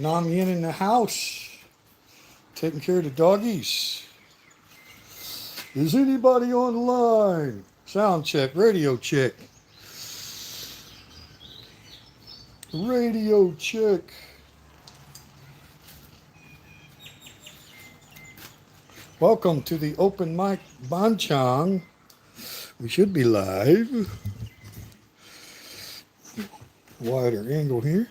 Nam Yin in the house, taking care of the doggies. Is anybody online? Sound check, radio check. Radio check. Welcome to the open mic Banchang. We should be live. Wider angle here.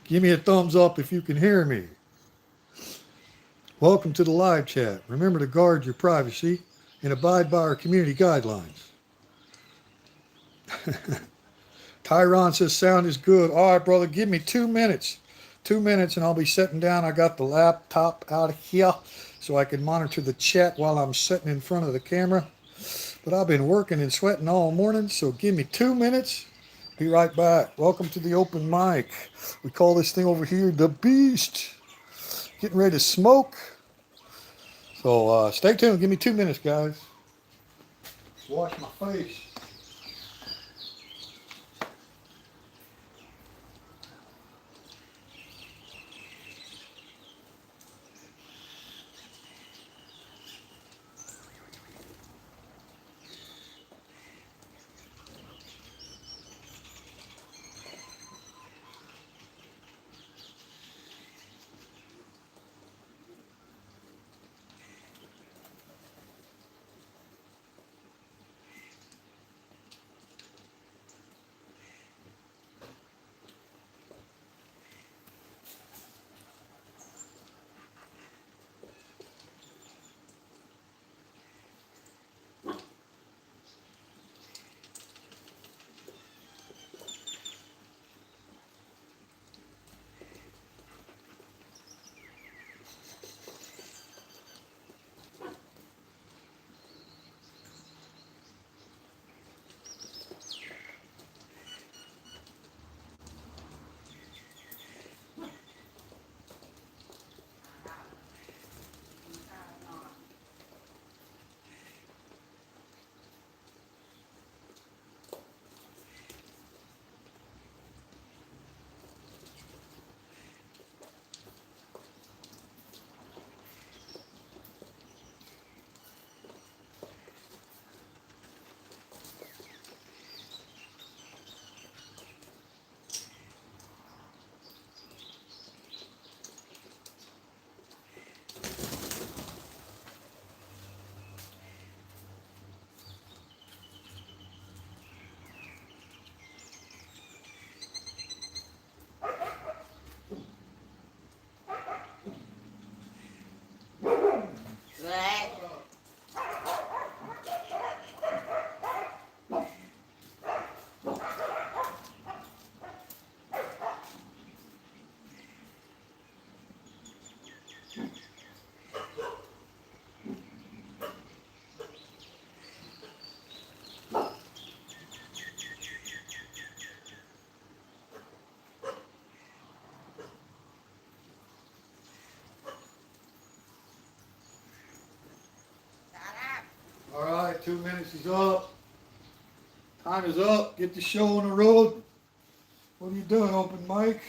Give me a thumbs up if you can hear me. Welcome to the live chat. Remember to guard your privacy and abide by our community guidelines. Tyron says sound is good. All right, brother, give me 2 minutes. 2 minutes and I'll be sitting down. I got the laptop out of here so I can monitor the chat while I'm sitting in front of the camera. But I've been working and sweating all morning, so give me 2 minutes. Be right back. Welcome to the open mic. We call this thing over here the Beast. Getting ready to smoke. So stay tuned. Give me 2 minutes, guys. Wash my face. All right, 2 minutes is up. Time is up. Get the show on the road. What are you doing, open mic?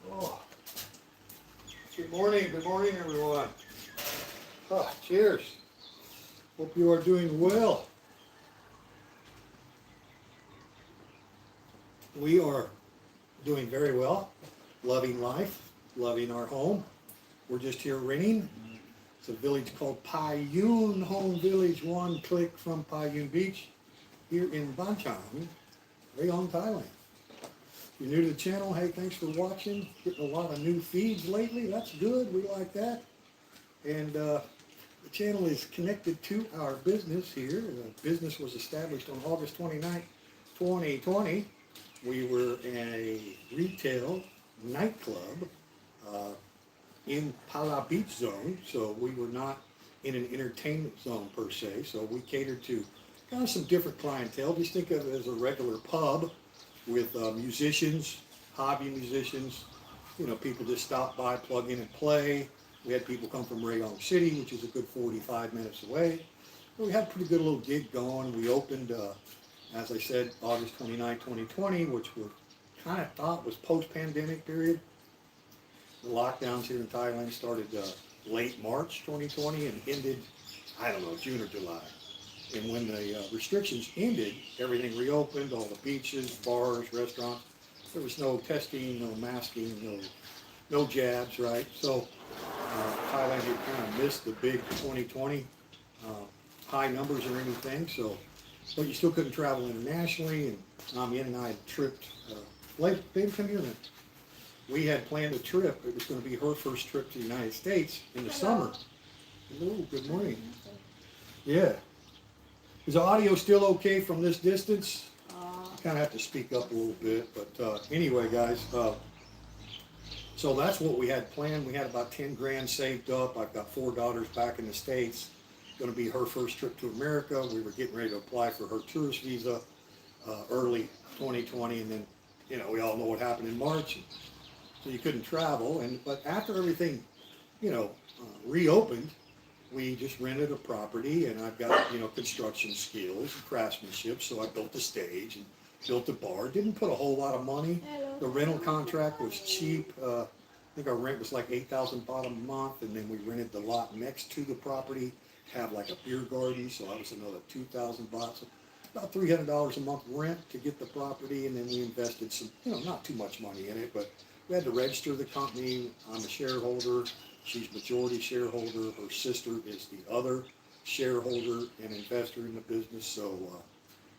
Oh. Good morning, everyone. Cheers. Hope you are doing well. We are doing very well. Loving life, loving our home. We're just here renting. It's a village called Payun, home village, 1 click from Payun Beach, here in Banchang, Rayong, Thailand. If you're new to the channel, hey, thanks for watching. Getting a lot of new feeds lately. That's good. We like that. And the channel is connected to our business here. The business was established on August 29th, 2020. We were in a retail nightclub in Pala Beach Zone, so we were not in an entertainment zone per se, so we catered to kind of some different clientele. Just think of it as a regular pub with musicians, hobby musicians, people just stop by, plug in and play. We had people come from Rayong City, which is a good 45 minutes away. we had a pretty good little gig going. We opened, as I said, August 29, 2020, which we kind of thought was post-pandemic period. The lockdowns here in Thailand started late March 2020 and ended, I don't know, June or July. And when the restrictions ended, everything reopened, all the beaches, bars, restaurants. There was no testing, no masking, no jabs, right? So Thailand had kind of missed the big 2020 high numbers or anything. So, but you still couldn't travel internationally. And Namien and I had tripped. Babe, come here, man. We had planned a trip. It was going to be her first trip to the United States in the summer. Hello, good morning. Yeah. Is the audio still okay from this distance? Kind of have to speak up a little bit, but anyway, guys, so that's what we had planned. We had about 10 grand saved up. I've got 4 daughters back in the States. Going to be her first trip to America. We were getting ready to apply for her tourist visa early 2020, and then, you know, we all know what happened in March. So you couldn't travel, but after everything, you know, reopened, we just rented a property, and I've got, you know, construction skills and craftsmanship, so I built a stage and built a bar. Didn't put a whole lot of money. The rental contract was cheap. I think our rent was like 8,000 baht a month, and then we rented the lot next to the property, have like a beer garden, so that was another 2,000 baht. So about $300 a month rent to get the property, and then we invested some, you know, not too much money in it, but we had to register the company. I'm a shareholder. She's majority shareholder. Her sister is the other shareholder and investor in the business. So,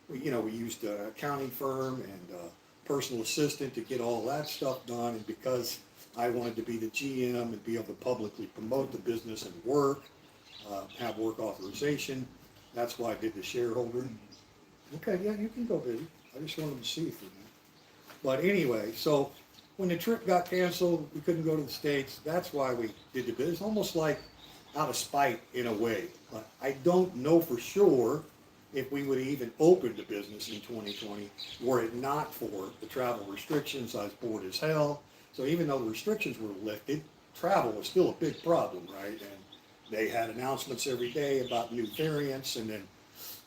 we used an accounting firm and a personal assistant to get all that stuff done. And because I wanted to be the GM and be able to publicly promote the business and work, have work authorization, that's why I did the shareholder. Okay, yeah, you can go, baby. I just wanted to see you for a minute. But anyway, so when the trip got canceled, we couldn't go to the States. That's why we did the business, almost like out of spite in a way. But I don't know for sure if we would have even opened the business in 2020 were it not for the travel restrictions. I was bored as hell. So even though the restrictions were lifted, travel was still a big problem, right? And they had announcements every day about new variants, and then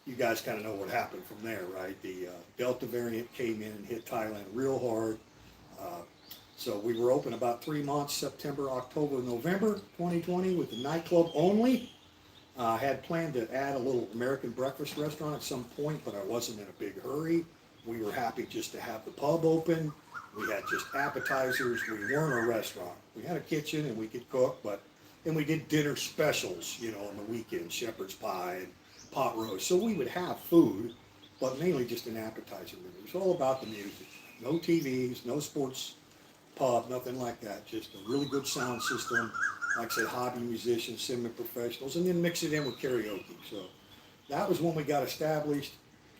you guys kind of know what happened from there, right? The Delta variant came in and hit Thailand real hard. So we were open about 3 months, September, October, November 2020 with the nightclub only. I had planned to add a little American breakfast restaurant at some point, but I wasn't in a big hurry. We were happy just to have the pub open. We had just appetizers. We weren't a restaurant. We had a kitchen and we could cook, and we did dinner specials, you know, on the weekend, shepherd's pie and pot roast. So we would have food, but mainly just an appetizer menu. It was all about the music. No TVs, no sports pub, nothing like that. Just a really good sound system, like I said, hobby musicians, semi-professionals, and then mix it in with karaoke. So that was when we got established.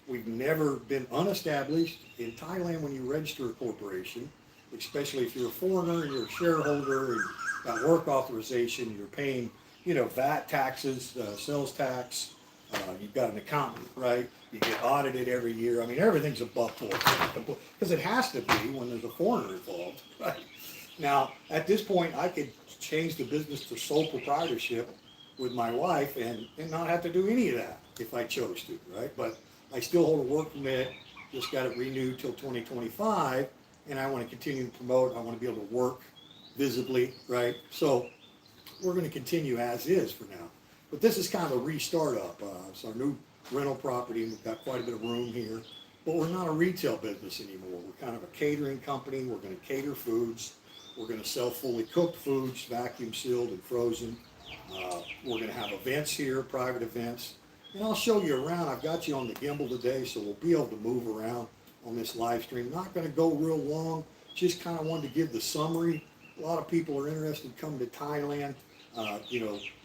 We've never been unestablished. In Thailand, when you register a corporation, especially if you're a foreigner and you're a shareholder and got work authorization, you're paying, you know, VAT taxes, sales tax, you've got an accountant, right? You get audited every year. I mean, everything's above board because it has to be when there's a foreigner involved, right? Now, at this point, I could change the business to sole proprietorship with my wife and not have to do any of that if I chose to, right? But I still hold a work permit, just got it renewed till 2025, and I want to continue to promote. I want to be able to work visibly, right? So we're going to continue as is for now. But this is kind of a restart up. It's our new rental property. We've got quite a bit of room here. But we're not a retail business anymore. We're kind of a catering company. We're going to cater foods. We're going to sell fully cooked foods, vacuum sealed and frozen. We're going to have events here, private events. And I'll show you around. I've got you on the gimbal today, so we'll be able to move around on this live stream. Not going to go real long. Just kind of wanted to give the summary. A lot of people are interested in coming to Thailand.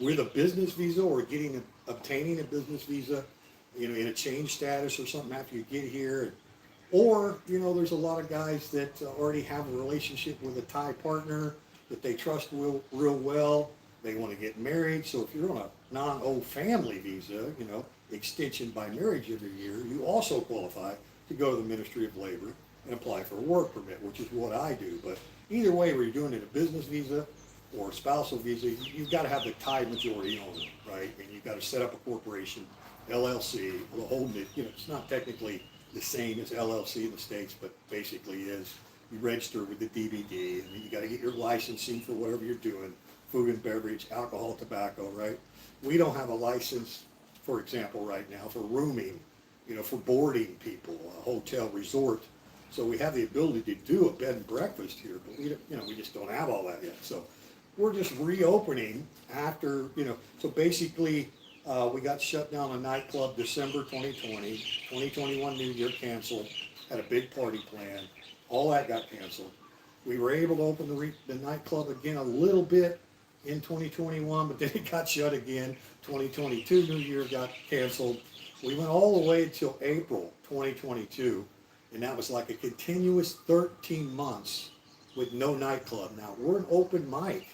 With a business visa or obtaining a business visa, you know, in a change status or something after you get here. Or, you know, there's a lot of guys that already have a relationship with a Thai partner that they trust real well. They want to get married. So if you're on a non-O family visa, you know, extension by marriage every year, you also qualify to go to the Ministry of Labor and apply for a work permit, which is what I do. But either way, whether you're doing it a business visa or a spousal visa, you've got to have the Thai majority owner, right? And you've got to set up a corporation LLC, the whole, it's not technically the same as LLC in the States, but basically is. You register with the DVD, and you gotta get your licensing for whatever you're doing, food and beverage, alcohol, tobacco, right? We don't have a license, for example, right now for rooming, for boarding people, a hotel resort. So we have the ability to do a bed and breakfast here, but we just don't have all that yet. So we're just reopening after, so basically, we got shut down a nightclub December 2020, 2021 New Year canceled, had a big party plan, all that got canceled. We were able to open the nightclub again a little bit in 2021, but then it got shut again. 2022 New Year got canceled. We went all the way until April 2022, and that was like a continuous 13 months with no nightclub. Now, we're an open mic,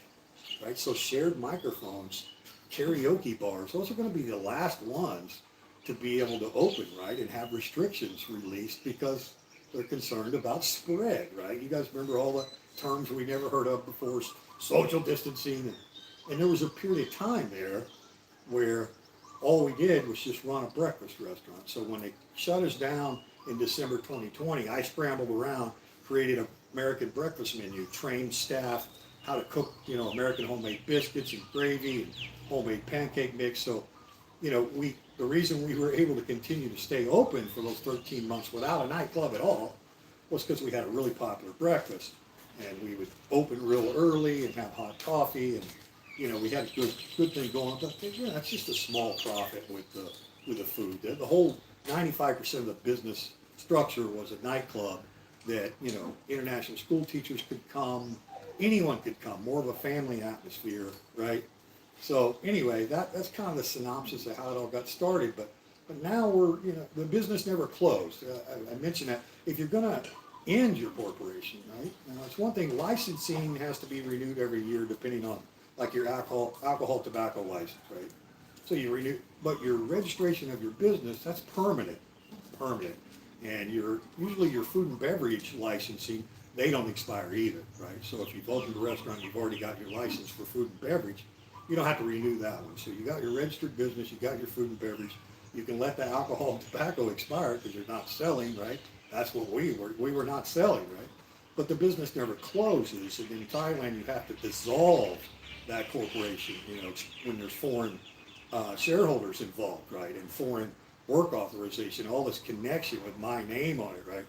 right? So shared microphones, karaoke bars, those are going to be the last ones to be able to open, right, and have restrictions released because they're concerned about spread, right? You guys remember all the terms we never heard of before, social distancing, and there was a period of time there where all we did was just run a breakfast restaurant. So when they shut us down in December 2020, I scrambled around, created an American breakfast menu, trained staff how to cook, American homemade biscuits and gravy and homemade pancake mix. So, the reason we were able to continue to stay open for those 13 months without a nightclub at all was because we had a really popular breakfast, and we would open real early and have hot coffee, and we had a good thing going. But that's just a small profit with the food. The whole 95% of the business structure was a nightclub that international school teachers could come, anyone could come, more of a family atmosphere, right? So anyway, that's kind of the synopsis of how it all got started. But now the business never closed. I mentioned that if you're going to end your corporation, right? It's one thing, licensing has to be renewed every year depending on like your alcohol tobacco license, right? So you renew, but your registration of your business, that's permanent. And usually your food and beverage licensing, they don't expire either, right? So if you've opened a restaurant, you've already got your license for food and beverage, you don't have to renew that one. So you got your registered business, you got your food and beverage, you can let the alcohol and tobacco expire because you're not selling, right? That's what we were not selling, right? But the business never closes, and in Thailand you have to dissolve that corporation, when there's foreign shareholders involved, right? And foreign work authorization, all this connection with my name on it, right?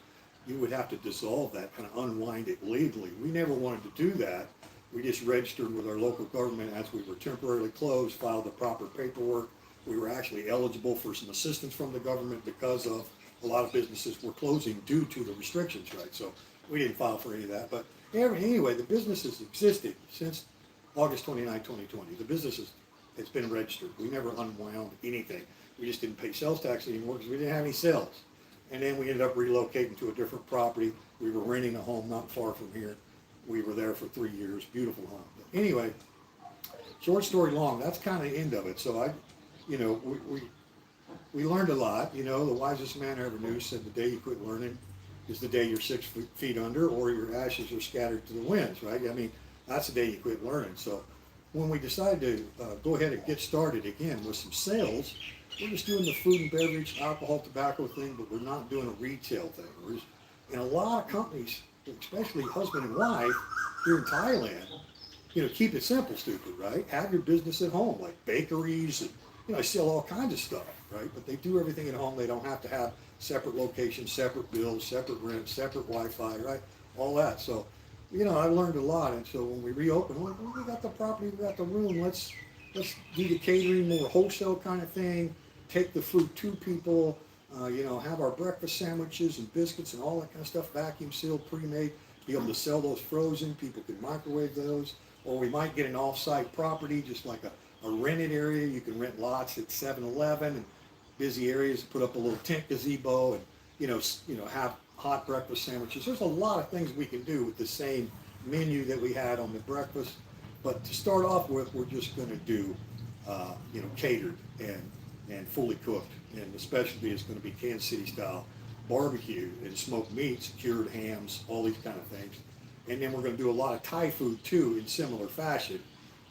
You would have to dissolve that, kind of unwind it legally. We never wanted to do that. We just registered with our local government as we were temporarily closed, filed the proper paperwork. We were actually eligible for some assistance from the government because of a lot of businesses were closing due to the restrictions, right? So we didn't file for any of that. But anyway, the business has existed since August 29, 2020. The business has been registered. We never unwound anything. We just didn't pay sales tax anymore because we didn't have any sales. And then we ended up relocating to a different property. We were renting a home not far from here. We were there for 3 years, beautiful home. But anyway, short story long, that's kind of the end of it. So we learned a lot. The wisest man I ever knew said the day you quit learning is the day you're 6 feet under or your ashes are scattered to the winds, right? I mean, that's the day you quit learning. So when we decided to go ahead and get started again with some sales, we're just doing the food and beverage, alcohol, tobacco thing, but we're not doing a retail thing. And a lot of companies, especially husband and wife here in Thailand, keep it simple, stupid, right? Have your business at home, like bakeries, and I sell all kinds of stuff, right? But they do everything at home. They don't have to have separate locations, separate bills, separate rent, separate Wi-Fi, right? All that. So, I learned a lot. And so when we reopened, we got the property, we got the room. Let's do the catering, more wholesale kind of thing. Take the food to people. Have our breakfast sandwiches and biscuits and all that kind of stuff, vacuum sealed, pre-made, be able to sell those frozen, people can microwave those, or we might get an off-site property, just like a rented area. You can rent lots at 7-Eleven and busy areas, put up a little tent gazebo and, have hot breakfast sandwiches. There's a lot of things we can do with the same menu that we had on the breakfast, but to start off with, we're just going to do, catered and fully cooked. And the specialty is going to be Kansas City style barbecue and smoked meats, cured hams, all these kind of things. And then we're going to do a lot of Thai food too in similar fashion.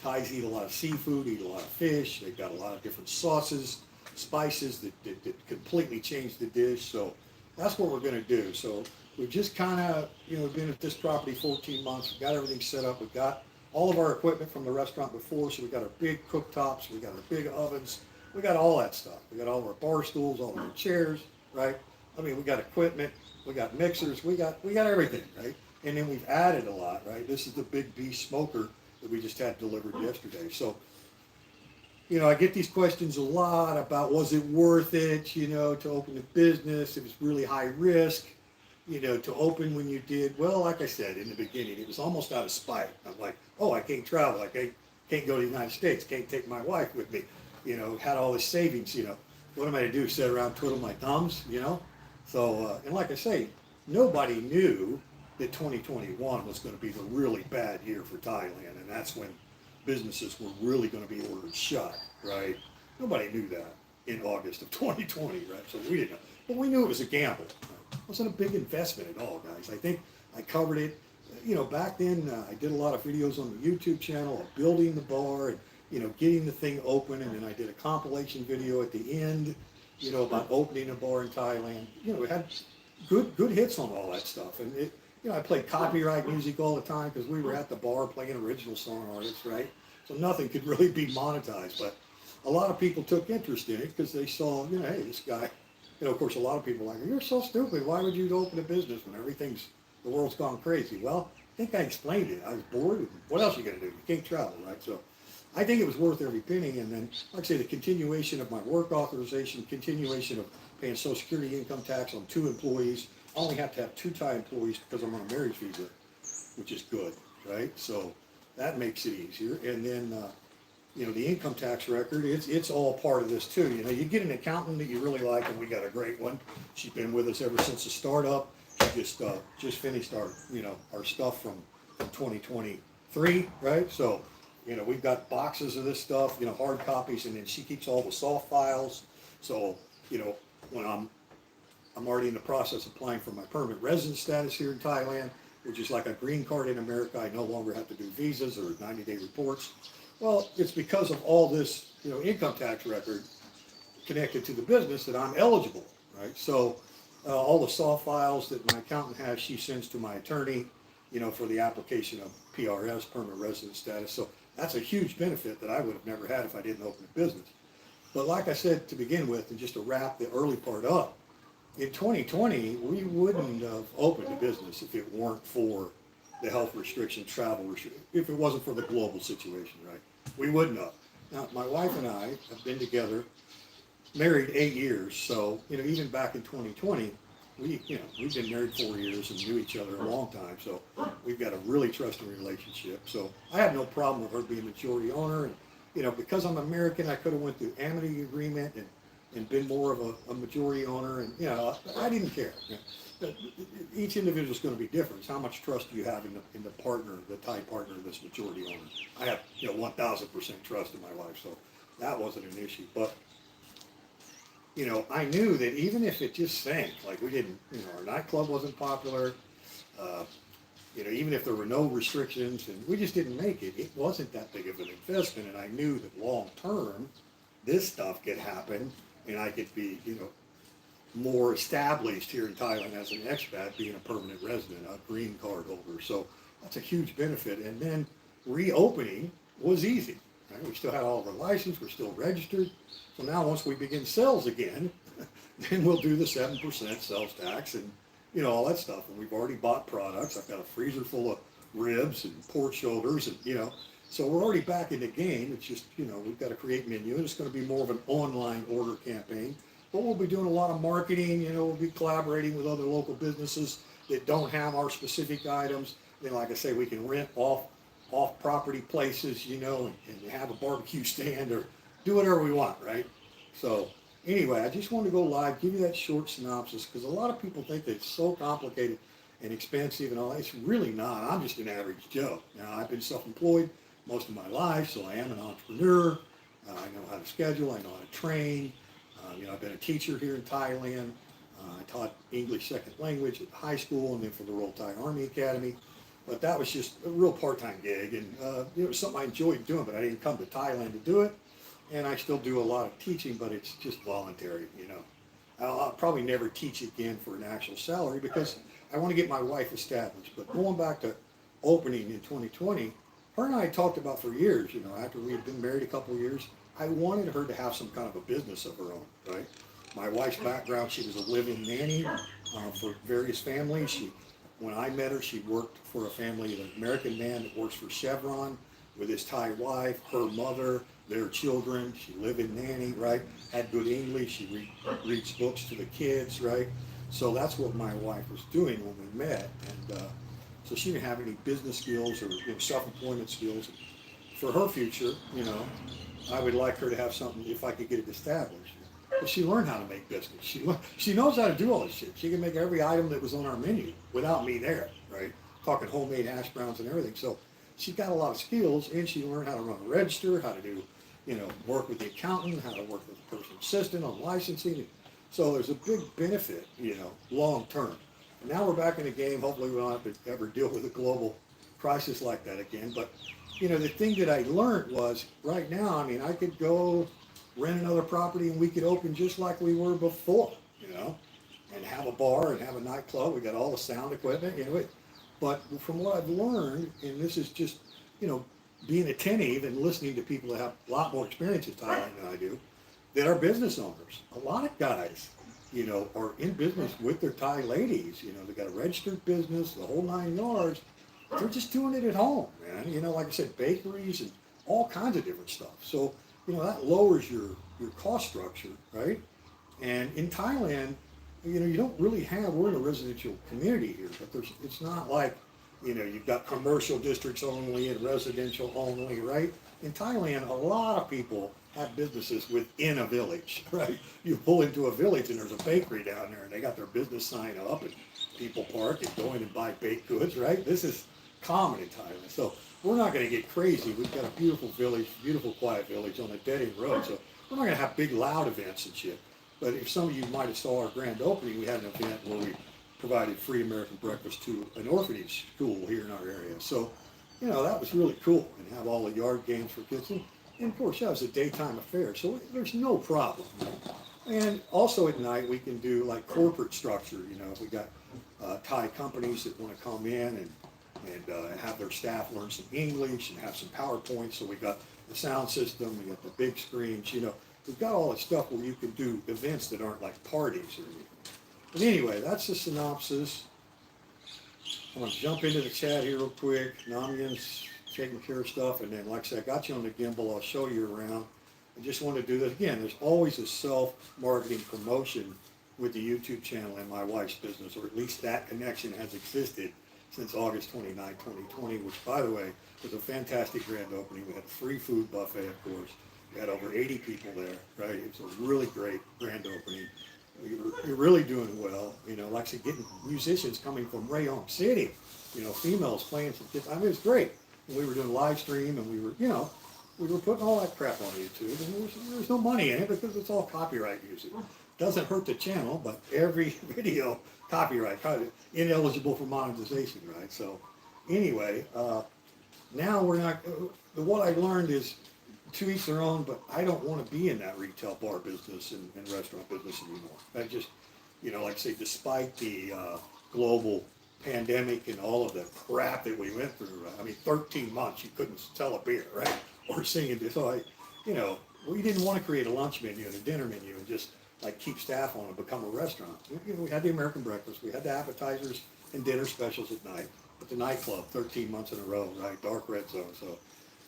Thais eat a lot of seafood, eat a lot of fish. They've got a lot of different sauces. spices that completely change the dish. So that's what we're going to do. So we've just kind of, been at this property 14 months. We've got everything set up. We've got all of our equipment from the restaurant before. So we got our big cooktops. We got our big ovens. We got all that stuff. We got all of our bar stools, all of our chairs, right? I mean, we got equipment. We got mixers. We got everything, right? And then we've added a lot, right? This is the big beast smoker that we just had delivered yesterday. So, I get these questions a lot about, was it worth it, to open the business? It was really high risk, to open when you did. Well, like I said in the beginning, it was almost out of spite. I'm like, oh, I can't travel. I can't go to the United States. Can't take my wife with me. Had all this savings, What am I to do? Sit around twiddle my thumbs, So, and like I say, nobody knew that 2021 was going to be the really bad year for Thailand. And that's when businesses were really going to be ordered shut, right? Nobody knew that in August of 2020, right? So we didn't know. But we knew it was a gamble. Right? It wasn't a big investment at all, guys. I think I covered it. Back then I did a lot of videos on the YouTube channel of building the bar and, getting the thing open. And then I did a compilation video at the end, about opening a bar in Thailand. It had good hits on all that stuff. And it, I played copyright music all the time because we were at the bar playing original song artists, right? So nothing could really be monetized. But a lot of people took interest in it because they saw, hey, this guy, of course, a lot of people are like, you're so stupid. Why would you open a business when the world's gone crazy? Well, I think I explained it. I was bored. And what else are you going to do? You can't travel, right? So I think it was worth every penny. And then, like I say, the continuation of my work authorization, continuation of paying Social Security income tax on 2 employees. I only have to have 2 Thai employees because I'm on a marriage visa, which is good, right? So that makes it easier. And then, the income tax record, it's all part of this too. You get an accountant that you really like, and we got a great one. She's been with us ever since the startup. She just finished our stuff from 2023, right? So, we've got boxes of this stuff, hard copies, and then she keeps all the soft files. So, when I'm already in the process of applying for my permanent residence status here in Thailand, which is like a green card in America. I no longer have to do visas or 90-day reports. Well, it's because of all this, income tax record connected to the business that I'm eligible, right? So all the soft files that my accountant has, she sends to my attorney, for the application of PRS, permanent residence status. So that's a huge benefit that I would have never had if I didn't open a business. But like I said to begin with, and just to wrap the early part up, in 2020, we wouldn't have opened a business if it weren't for the health restriction, travel restriction, if it wasn't for the global situation, right? We wouldn't have. Now, my wife and I have been together, married 8 years, so, even back in 2020, we've been married 4 years and knew each other a long time, so we've got a really trusting relationship. So I have no problem with her being majority owner, and, because I'm American, I could have went through amity agreement and been more of a majority owner, and I didn't care. But each individual is going to be different. It's how much trust do you have in the partner, the Thai partner, this majority owner. I have 1,000% trust in my wife, so that wasn't an issue. But I knew that even if it just sank, like we didn't, our nightclub wasn't popular, even if there were no restrictions and we just didn't make it, it wasn't that big of an investment, and I knew that long term, this stuff could happen. And I could be, more established here in Thailand as an expat, being a permanent resident, a green card holder. So that's a huge benefit. And then reopening was easy. Right? We still had all of our license. We're still registered. So now once we begin sales again, then we'll do the 7% sales tax and, all that stuff. And we've already bought products. I've got a freezer full of ribs and pork shoulders and, So we're already back in the game. It's just, we've got to create menu, and it's going to be more of an online order campaign. But we'll be doing a lot of marketing. We'll be collaborating with other local businesses that don't have our specific items. Then, like I say, we can rent off-property places, and have a barbecue stand or do whatever we want, right? So anyway, I just wanted to go live, give you that short synopsis, because a lot of people think that it's so complicated and expensive and all. It's really not. I'm just an average Joe. Now, I've been self-employed most of my life, so I am an entrepreneur. I know how to schedule. I know how to train. I've been a teacher here in Thailand. I taught English second language at high school and then for the Royal Thai Army Academy. But that was just a real part-time gig, and it was something I enjoyed doing, but I didn't come to Thailand to do it. and I still do a lot of teaching, but it's just voluntary, you know. I'll probably never teach again for an actual salary because I want to get my wife established. But going back to opening in 2020, her and I talked about for years, you know, after we had been married a couple of years, I wanted her to have some kind of a business of her own, right? My wife's background, she was a living nanny for various families. When I met her, she worked for a family, an American man that works for Chevron with his Thai wife, her mother, their children. She lived in nanny, right? Had good English. She reads books to the kids, right? So that's what my wife was doing when we met. And so she didn't have any business skills or self-employment skills. For her future, you know, I would like her to have something if I could get it established. But she learned how to make biscuits. She knows how to do all this shit. She can make every item that was on our menu without me there, right? Talking homemade hash browns and everything. So she got a lot of skills, and she learned how to run a register, how to do, you know, work with the accountant, how to work with the personal assistant on licensing. So there's a big benefit, you know, long term. And now we're back in the game. Hopefully we don't have to ever deal with a global crisis like that again. But, you know, the thing that I learned was right now, I mean, I could go rent another property and we could open just like we were before, you know, and have a bar and have a nightclub. We got all the sound equipment, you know. But from what I've learned, and this is just, you know, being attentive and listening to people that have a lot more experience in Thailand than I do, that are business owners. A lot of guys, you know, are in business with their Thai ladies. You know, they got a registered business, the whole 9 yards. They're just doing it at home, man. You know, like I said, bakeries and all kinds of different stuff. So, you know, that lowers your cost structure, right? And in Thailand, you know, you don't really have, we're in a residential community here, but it's not like, you know, you've got commercial districts only and residential only, right? In Thailand, a lot of people have businesses within a village, right? You pull into a village and there's a bakery down there and they got their business sign up and people park and go in and buy baked goods, right? This is common in Thailand. So we're not going to get crazy. We've got a beautiful village, beautiful quiet village on a dead-end road. So we're not going to have big loud events and shit. But if some of you might have saw our grand opening, we had an event where we provided free American breakfast to an orphanage school here in our area. So, you know, that was really cool, and have all the yard games for kids. And of course, that was a daytime affair, so there's no problem. And also at night, we can do like corporate structure. You know, we got Thai companies that want to come in and have their staff learn some English and have some PowerPoint. So we got the sound system, we got the big screens, you know. We've got all this stuff where you can do events that aren't like parties or anything. But anyway, that's the synopsis. I'm going to jump into the chat here real quick. Namian's taking care of stuff. And then, like I said, I got you on the gimbal. I'll show you around. I just want to do this. Again, there's always a self-marketing promotion with the YouTube channel and my wife's business, or at least that connection has existed since August 29, 2020, which, by the way, was a fantastic grand opening. We had a free food buffet, of course. We had over 80 people there, right? It was a really great grand opening. We're really doing well. You know, like I said, getting musicians coming from Rayong City, you know, females playing some kids. I mean, it was great. And we were doing live stream, and we were, you know, we were putting all that crap on YouTube, and there's no money in it because it's all copyright music. Doesn't hurt the channel, but every video, copyright, ineligible for monetization, right? So anyway, now we're not, what I learned is to each their own, but I don't want to be in that retail bar business and restaurant business anymore. I just, you know, like I say, despite the global pandemic and all of the crap that we went through, I mean, 13 months, you couldn't sell a beer, right? Or sing it. So you know, we didn't want to create a lunch menu and a dinner menu and just like keep staff on and become a restaurant. You know, we had the American breakfast, we had the appetizers and dinner specials at night, but the nightclub, 13 months in a row, right? Dark red zone. So,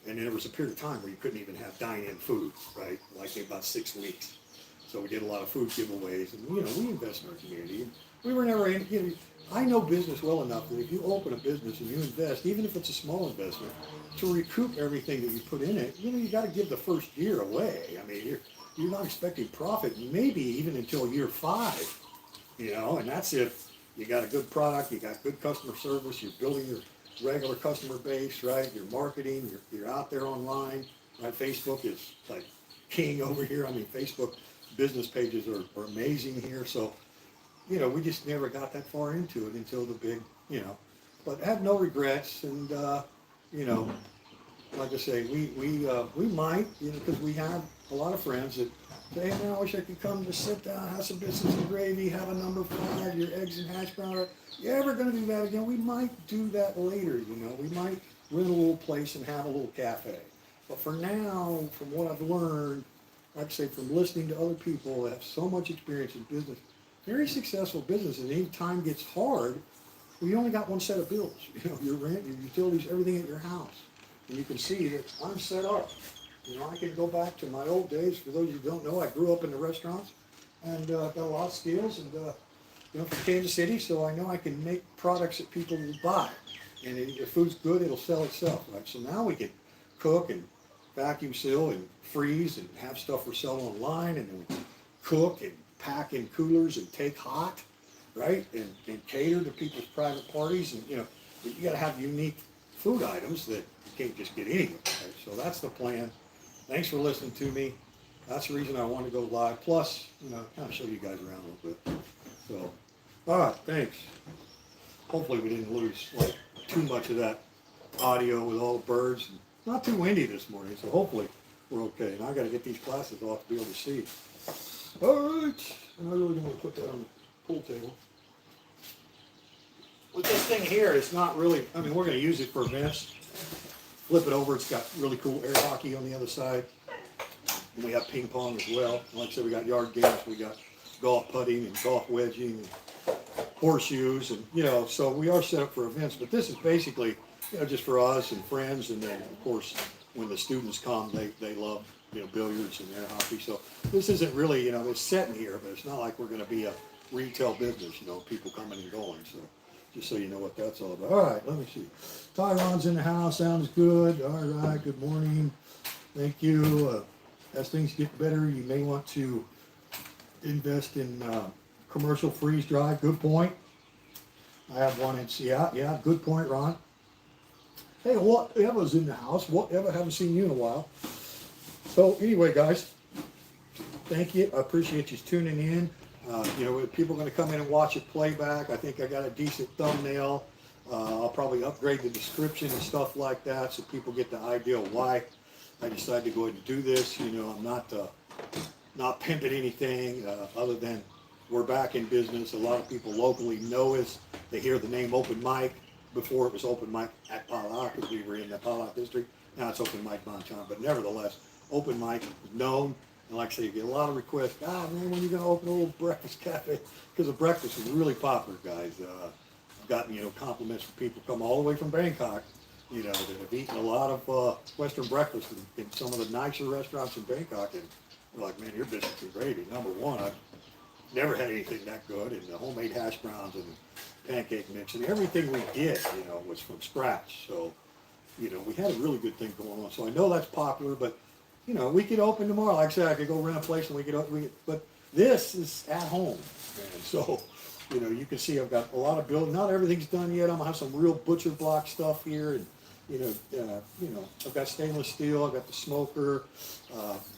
and then there was a period of time where you couldn't even have dine-in food, right? Like about 6 weeks. So we did a lot of food giveaways, and you know, we invest in our community. And we were never, you know, I know business well enough that if you open a business and you invest, even if it's a small investment, to recoup everything that you put in it, you know, you got to give the first year away. I mean, you're not expecting profit, maybe even until year 5, you know, and that's if you got a good product, you got good customer service, you're building your regular customer base, right? You're marketing, you're out there online, right? Facebook is like king over here. I mean, Facebook business pages are amazing here. So, you know, we just never got that far into it until the big, you know, but I have no regrets. And, you know, like I say, we might, you know, because we have a lot of friends that say, hey man, I wish I could come just sit down, have some biscuits and gravy, have a number 5, your eggs and hash brown. You ever going to do that again? We might do that later, you know. We might rent a little place and have a little cafe. But for now, from what I've learned, like I say, from listening to other people that have so much experience in business, very successful businesses, any time gets hard, well, you only got one set of bills. You know, your rent, your utilities, everything at your house. And you can see that I'm set up. You know, I can go back to my old days. For those of you who don't know, I grew up in the restaurants and got a lot of skills and, you know, from Kansas City, so I know I can make products that people will buy. And if food's good, it'll sell itself, right? So now we can cook and vacuum seal and freeze and have stuff for sale online, and then we cook and pack in coolers and take hot, right? And cater to people's private parties. And, you know, you got to have unique food items that you can't just get anywhere, right? So that's the plan. Thanks for listening to me. That's the reason I want to go live. Plus, you know, kind of show you guys around a little bit. So, all right, thanks. Hopefully we didn't lose like too much of that audio with all the birds. Not too windy this morning, so hopefully we're okay. And I got to get these glasses off to be able to see. All right, and I really don't want to put that on the pool table. With this thing here, it's not really, I mean, we're going to use it for events. Flip it over, it's got really cool air hockey on the other side. And we have ping pong as well. Like I said, we got yard games, we got golf putting and golf wedging and horseshoes, and, you know, so we are set up for events. But this is basically, you know, just for us and friends. And then, of course, when the students come, they love, you know, billiards and air hockey. So this isn't really, you know, it's set in here, but it's not like we're going to be a retail business, you know, people coming and going. So just so you know what that's all about. All right, let me see. Tyron's in the house. Sounds good. All right, good morning. Thank you. As things get better, you may want to invest in commercial freeze dry. Good point. I have one in Seattle. Yeah, good point, Ron. Hey, whatever's in the house? Whatever? Haven't seen you in a while. So anyway, guys, thank you. I appreciate you tuning in. You know, people are going to come in and watch it playback. I think I got a decent thumbnail. I'll probably upgrade the description and stuff like that so people get the idea of why I decided to go ahead and do this. You know, I'm not pimping anything other than we're back in business. A lot of people locally know us. They hear the name Open Mic. Before it was Open Mic at Pala, because we were in the Pala district. Now it's Open Mic Montana. But nevertheless, Open Mic is known. And like I say, you get a lot of requests. Man, when are you going to open a little breakfast cafe? Because the breakfast is really popular, guys. I've gotten, you know, compliments from people come all the way from Bangkok, you know, that have eaten a lot of Western breakfast in some of the nicer restaurants in Bangkok. And they're like, man, your business is gravy. Number one, I've never had anything that good. And the homemade hash browns and pancake mix and everything we did, you know, was from scratch. So, you know, we had a really good thing going on. So I know that's popular, but, you know, we could open tomorrow. Like I said, I could go rent a place and we could, but this is at home, man. So, you know, you can see I've got a lot of building. Not everything's done yet. I'm gonna have some real butcher block stuff here, and you know, I've got stainless steel. I've got the smoker.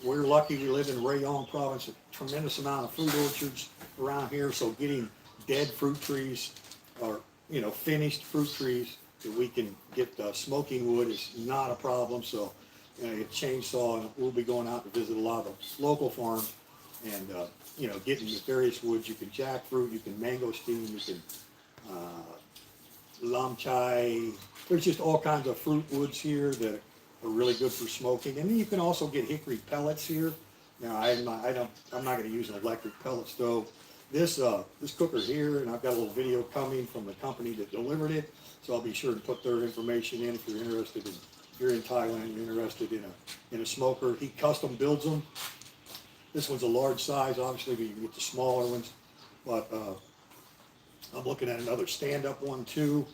We're lucky we live in Rayong province. A tremendous amount of fruit orchards around here. So getting dead fruit trees or, you know, finished fruit trees that we can get smoking wood is not a problem. So, you know, a chainsaw, and we'll be going out to visit a lot of the local farms and, you know, getting the various woods. You can jackfruit, you can mango steam, you can lam chai. There's just all kinds of fruit woods here that are really good for smoking. And then you can also get hickory pellets here. Now, I'm not going to use an electric pellet stove. This cooker here, and I've got a little video coming from the company that delivered it, so I'll be sure to put their information in if you're interested in, if you're in Thailand, you're interested in a smoker. He custom builds them. This one's a large size, obviously, but you can get the smaller ones. But I'm looking at another stand-up one too.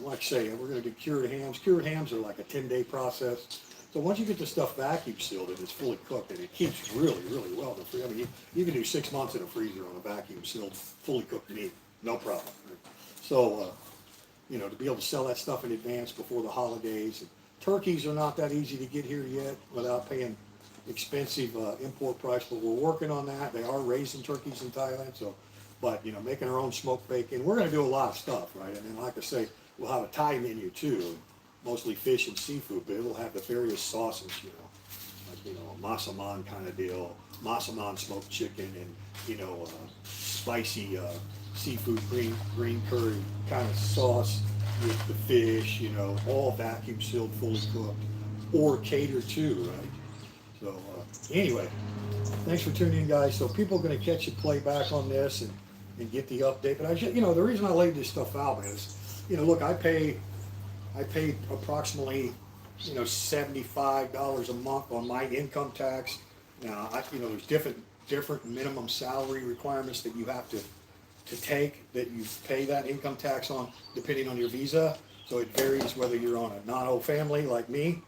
Like I say, we're going to do cured hams. Cured hams are like a 10-day process. So once you get the stuff vacuum sealed and it's fully cooked, and it keeps really, really well in the freezer. I mean, you can do 6 months in a freezer on a vacuum sealed, fully cooked meat, no problem. Right? So, you know, to be able to sell that stuff in advance before the holidays. And turkeys are not that easy to get here yet without paying expensive import price, but we're working on that. They are raising turkeys in Thailand, so, but, you know, making our own smoked bacon. We're going to do a lot of stuff, right? And then, like I say, we'll have a Thai menu too. mostly fish and seafood, but it'll have the various sauces, like, a masaman kind of deal, masaman smoked chicken, and, spicy seafood green curry kind of sauce with the fish, all vacuum sealed, fully cooked, or catered to, right? So anyway, thanks for tuning in, guys. So people are going to catch a playback on this and get the update. But the reason I laid this stuff out is, look, I pay approximately, $75 a month on my income tax. Now, there's different minimum salary requirements that you have to take, that you pay that income tax on depending on your visa. So it varies whether you're on a non-O family like me,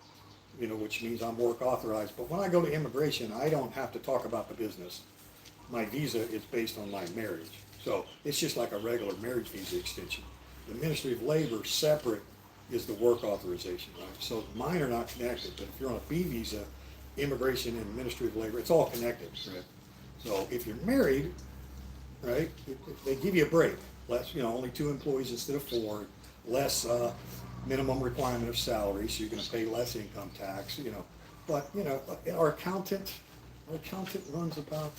which means I'm work authorized. But when I go to immigration, I don't have to talk about the business. My visa is based on my marriage. So it's just like a regular marriage visa extension. The Ministry of Labor, separate, is the work authorization, right? So mine are not connected, but if you're on a B visa, immigration and Ministry of Labor, it's all connected, right? So if you're married, right, they give you a break. Less, only 2 employees instead of 4, less minimum requirement of salary, so you're going to pay less income tax, But, our accountant runs about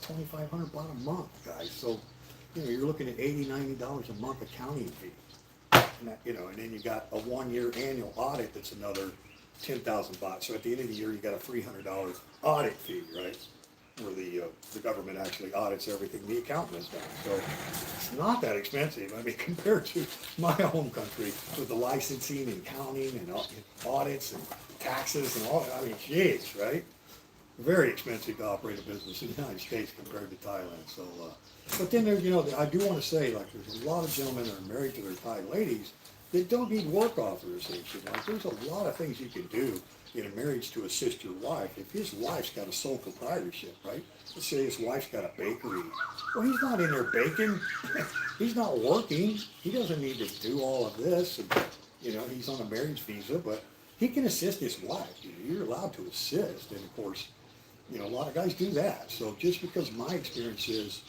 $2,500 a month, guys. So, you're looking at $80, $90 a month accounting fee. And that, and then you got a 1-year annual audit that's another 10,000 baht. So at the end of the year, you got a $300 audit fee, right? Where the government actually audits everything the accountant has done. So it's not that expensive. I mean, compared to my home country with the licensing and counting and audits and taxes and all. I mean, geez, right? Very expensive to operate a business in the United States compared to Thailand. So, but then there's, I do want to say, like, there's a lot of gentlemen that are married to their Thai ladies that don't need work authorization. Like, there's a lot of things you can do in a marriage to assist your wife. If his wife's got a sole proprietorship, right? Let's say his wife's got a bakery. Well, he's not in there baking. He's not working. He doesn't need to do all of this. And, he's on a marriage visa, but he can assist his wife. You're allowed to assist. And of course, a lot of guys do that. So just because my experience is,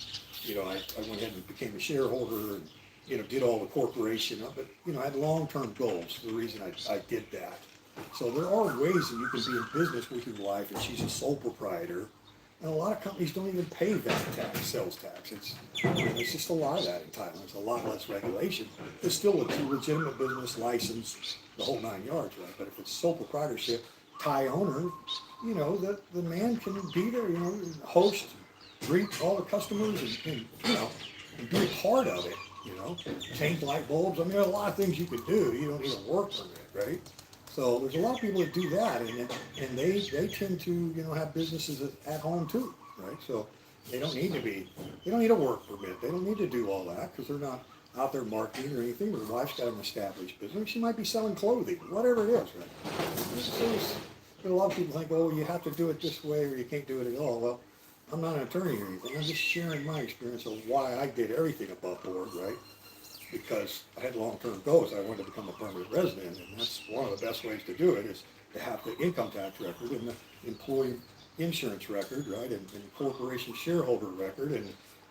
I went ahead and became a shareholder and, did all the corporation, but, I had long-term goals for the reason I did that. So there are ways that you can be in business with your wife, and she's a sole proprietor. And a lot of companies don't even pay that tax, sales tax. It's just a lot of that in Thailand. There's a lot less regulation. It's still a legitimate business license, the whole 9 yards, right? But if it's sole proprietorship, Thai owner, the man can be there, host, greet all the customers, and be a part of it, change light bulbs. I mean, there are a lot of things you could do. You don't need a work permit, right? So there's a lot of people that do that, and they tend to, have businesses at home too, right? So they don't need a work permit. They don't need to do all that because they're not out there marketing or anything. Their wife's got an established business. She might be selling clothing, whatever it is, right? A lot of people think, oh, you have to do it this way or you can't do it at all. Well, I'm not an attorney or anything. I'm just sharing my experience of why I did everything above board, right? Because I had long-term goals. I wanted to become a permanent resident, and that's one of the best ways to do it is to have the income tax record and the employee insurance record, right, and corporation shareholder record and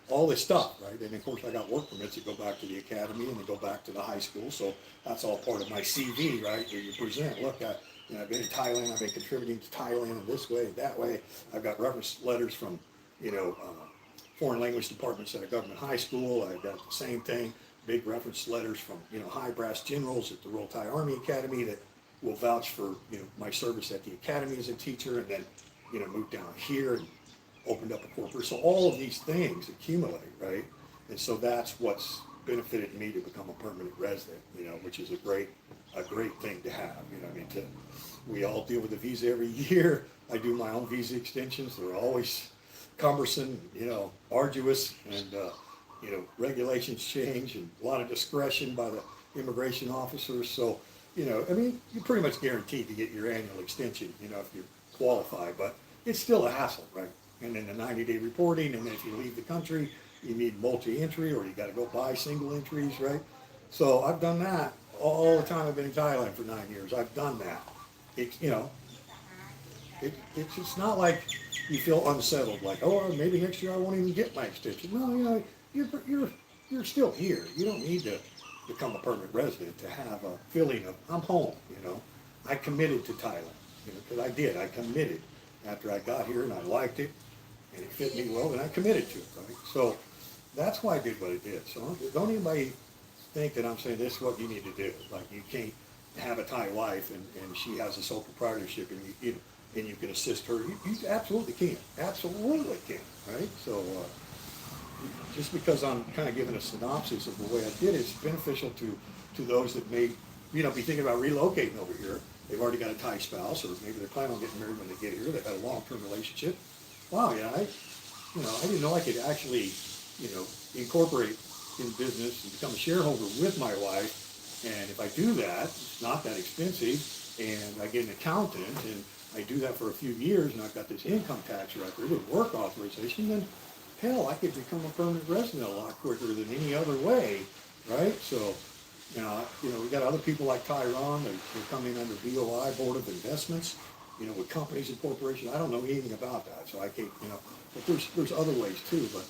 all this stuff, right? And of course, I got work permits that go back to the academy and they go back to the high school, so that's all part of my CV, right? Where you present, look, I've been in Thailand, I've been contributing to Thailand in this way, that way. I've got reference letters from, foreign language departments at a government high school. I've got the same thing, big reference letters from, high brass generals at the Royal Thai Army Academy that will vouch for, my service at the academy as a teacher, and then, moved down here and opened up a corporate. So all of these things accumulate, right? And so that's what's benefited me to become a permanent resident, which is a great thing to have. We all deal with a visa every year. I do my own visa extensions. They're always cumbersome, arduous, and regulations change and a lot of discretion by the immigration officers. So, you're pretty much guaranteed to get your annual extension, if you're qualified, but it's still a hassle, right? And then the 90-day reporting, and then if you leave the country, you need multi-entry, or you got to go buy single entries, right? So I've done that all the time. I've been in Thailand for 9 years. I've done that. It's just not like you feel unsettled, like, oh, maybe next year I won't even get my extension. No, you're still here. You don't need to become a permanent resident, to have a feeling of, I'm home, you know. I committed to Thailand, you know, because I did. I committed after I got here, and I liked it, and it fit me well, and I committed to it, right? So that's why I did what I did. So don't anybody think that I'm saying this is what you need to do. Like, you can't have a Thai wife and she has a sole proprietorship, and and you can assist her. You absolutely can. Absolutely can, right? So just because I'm kind of giving a synopsis of the way I did it, it's beneficial to those that may, be thinking about relocating over here. They've already got a Thai spouse, or maybe they're planning on getting married when they get here. They've had a long-term relationship. Wow, yeah, I didn't know I could actually, incorporate in business and become a shareholder with my wife. And if I do that, it's not that expensive, and I get an accountant, and I do that for a few years, and I've got this income tax record and work authorization, then hell, I could become a permanent resident a lot quicker than any other way, right? So, we got other people like Tyron, they're coming under BOI, Board of Investments, with companies and corporations. I don't know anything about that, so I can't, but there's other ways too, but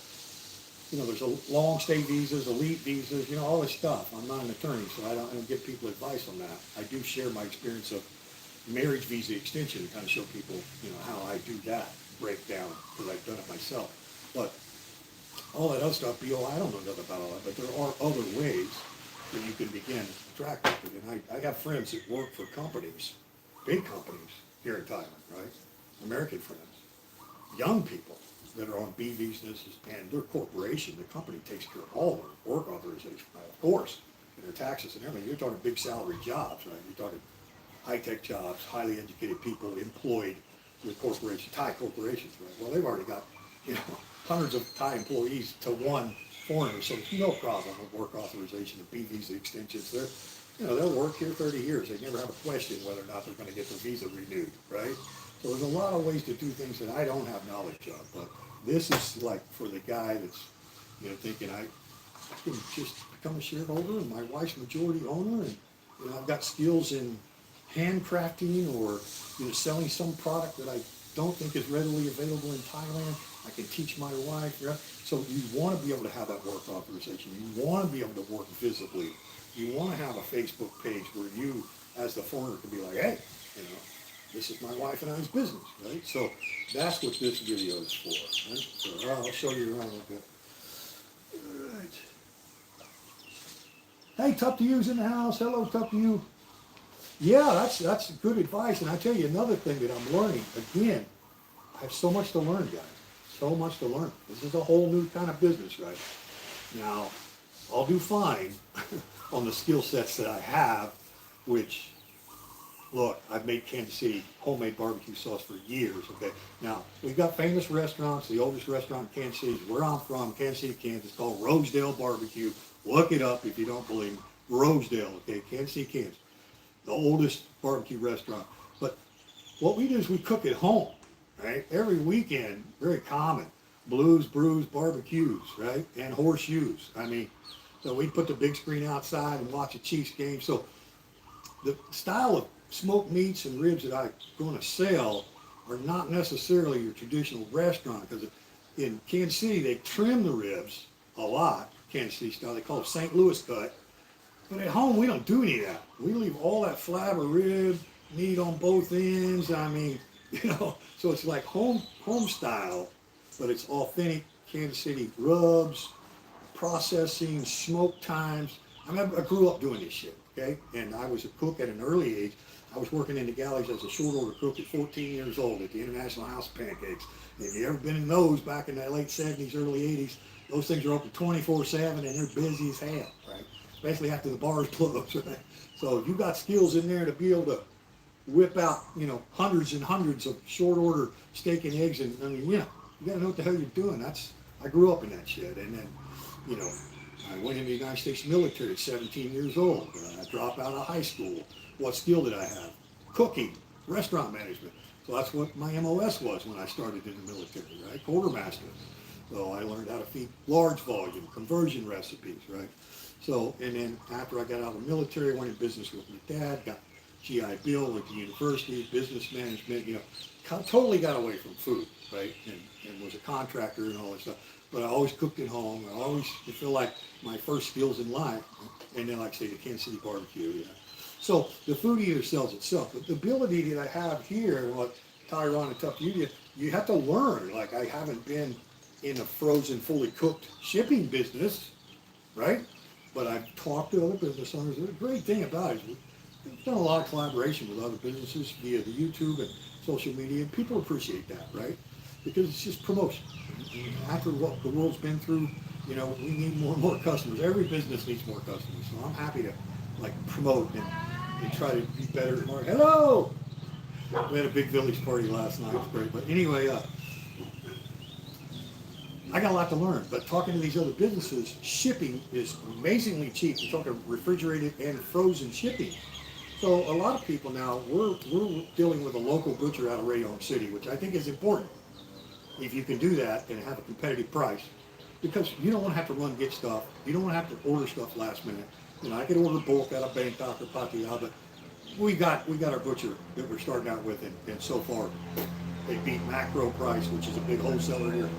there's a long stay visas, elite visas, all this stuff. I'm not an attorney, so I don't give people advice on that. I do share my experience of marriage visa extension to kind of show people, how I do that breakdown, because I've done it myself. But all that other stuff, BO, I don't know nothing about all that, but there are other ways that you can begin attracting it. And I have friends that work for companies, big companies here in Thailand, right? American friends, young people that are on B visas, and their corporation, the company takes care of all their work authorization, of course, and their taxes and everything. You're talking big salary jobs, right? You're talking high-tech jobs, highly educated people employed with corporations, Thai corporations, right? Well, they've already got, hundreds of Thai employees to one foreigner, so there's no problem with work authorization and B visa extensions. They'll work here 30 years. They never have a question whether or not they're going to get their visa renewed, right? So there's a lot of ways to do things that I don't have knowledge of, but this is like for the guy that's, thinking I can just become a shareholder and my wife's majority owner, and I've got skills in handcrafting or selling some product that I don't think is readily available in Thailand. I can teach my wife. Right? So you want to be able to have that work authorization. You want to be able to work visibly. You want to have a Facebook page where you, as the foreigner, can be like, hey, this is my wife and I's business, right? So that's what this video is for, right? So I'll show you around a little bit. All right. Hey, Tough to You's in the house. Hello, Tough to You. Yeah, that's good advice. And I tell you another thing that I'm learning. Again, I have so much to learn, guys. So much to learn. This is a whole new kind of business, right? Now, I'll do fine on the skill sets that I have, which, look, I've made Kansas City homemade barbecue sauce for years, okay? Now, we've got famous restaurants. The oldest restaurant in Kansas City is where I'm from, Kansas City, Kansas. It's called Rosedale Barbecue. Look it up if you don't believe me. Rosedale, okay? Kansas City, Kansas. The oldest barbecue restaurant. But what we do is we cook at home, right? Every weekend, very common. Blues, brews, barbecues, right? And horseshoes. So we put the big screen outside and watch a Chiefs game. So the style of smoked meats and ribs that I'm going to sell are not necessarily your traditional restaurant, because in Kansas City, they trim the ribs a lot, Kansas City style. They call it St. Louis cut. But at home, we don't do any of that. We leave all that flabber rib meat on both ends. So it's like home style, but it's authentic Kansas City rubs, processing, smoke times. I grew up doing this shit, okay? And I was a cook at an early age. I was working in the galleys as a short order cook at 14 years old at the International House of Pancakes. If you ever been in those back in the late 70s, early 80s, those things are open 24/7 and they're busy as hell, right? Especially after the bars close, right? So if you got skills in there to be able to whip out, hundreds and hundreds of short order steak and eggs, and you got to know what the hell you're doing. I grew up in that shit, and then, I went in the United States military at 17 years old. I dropped out of high school. What skill did I have? Cooking, restaurant management. So that's what my MOS was when I started in the military, right? Quartermaster. So I learned how to feed large volume, conversion recipes, right? So, and then after I got out of the military, I went in business with my dad, got GI Bill, went to university, business management, totally got away from food, right? And was a contractor and all that stuff. But I always cooked at home. I always feel like my first skills in life, and then like I say, the Kansas City barbecue, So the food eater sells itself. But the ability that I have here, what Tyron and Tough Beauty, you have to learn. Like I haven't been in a frozen, fully cooked shipping business, right? But I've talked to other business owners. The great thing about it is we've done a lot of collaboration with other businesses via the YouTube and social media, and people appreciate that, right? Because it's just promotion. After what the world's been through, we need more and more customers. Every business needs more customers. So I'm happy to promote and try to be better and more. Hello! We had a big village party last night. It was great. But anyway, I got a lot to learn. But talking to these other businesses, shipping is amazingly cheap. We're talking refrigerated and frozen shipping. So a lot of people now, we're dealing with a local butcher out of Rayong City, which I think is important. If you can do that and have a competitive price, because you don't want to have to run and get stuff. You don't want to have to order stuff last minute. I could order bulk out of Bangkok or Pattaya, but we got our butcher that we're starting out with, and so far they beat Macro Price, which is a big wholesaler here,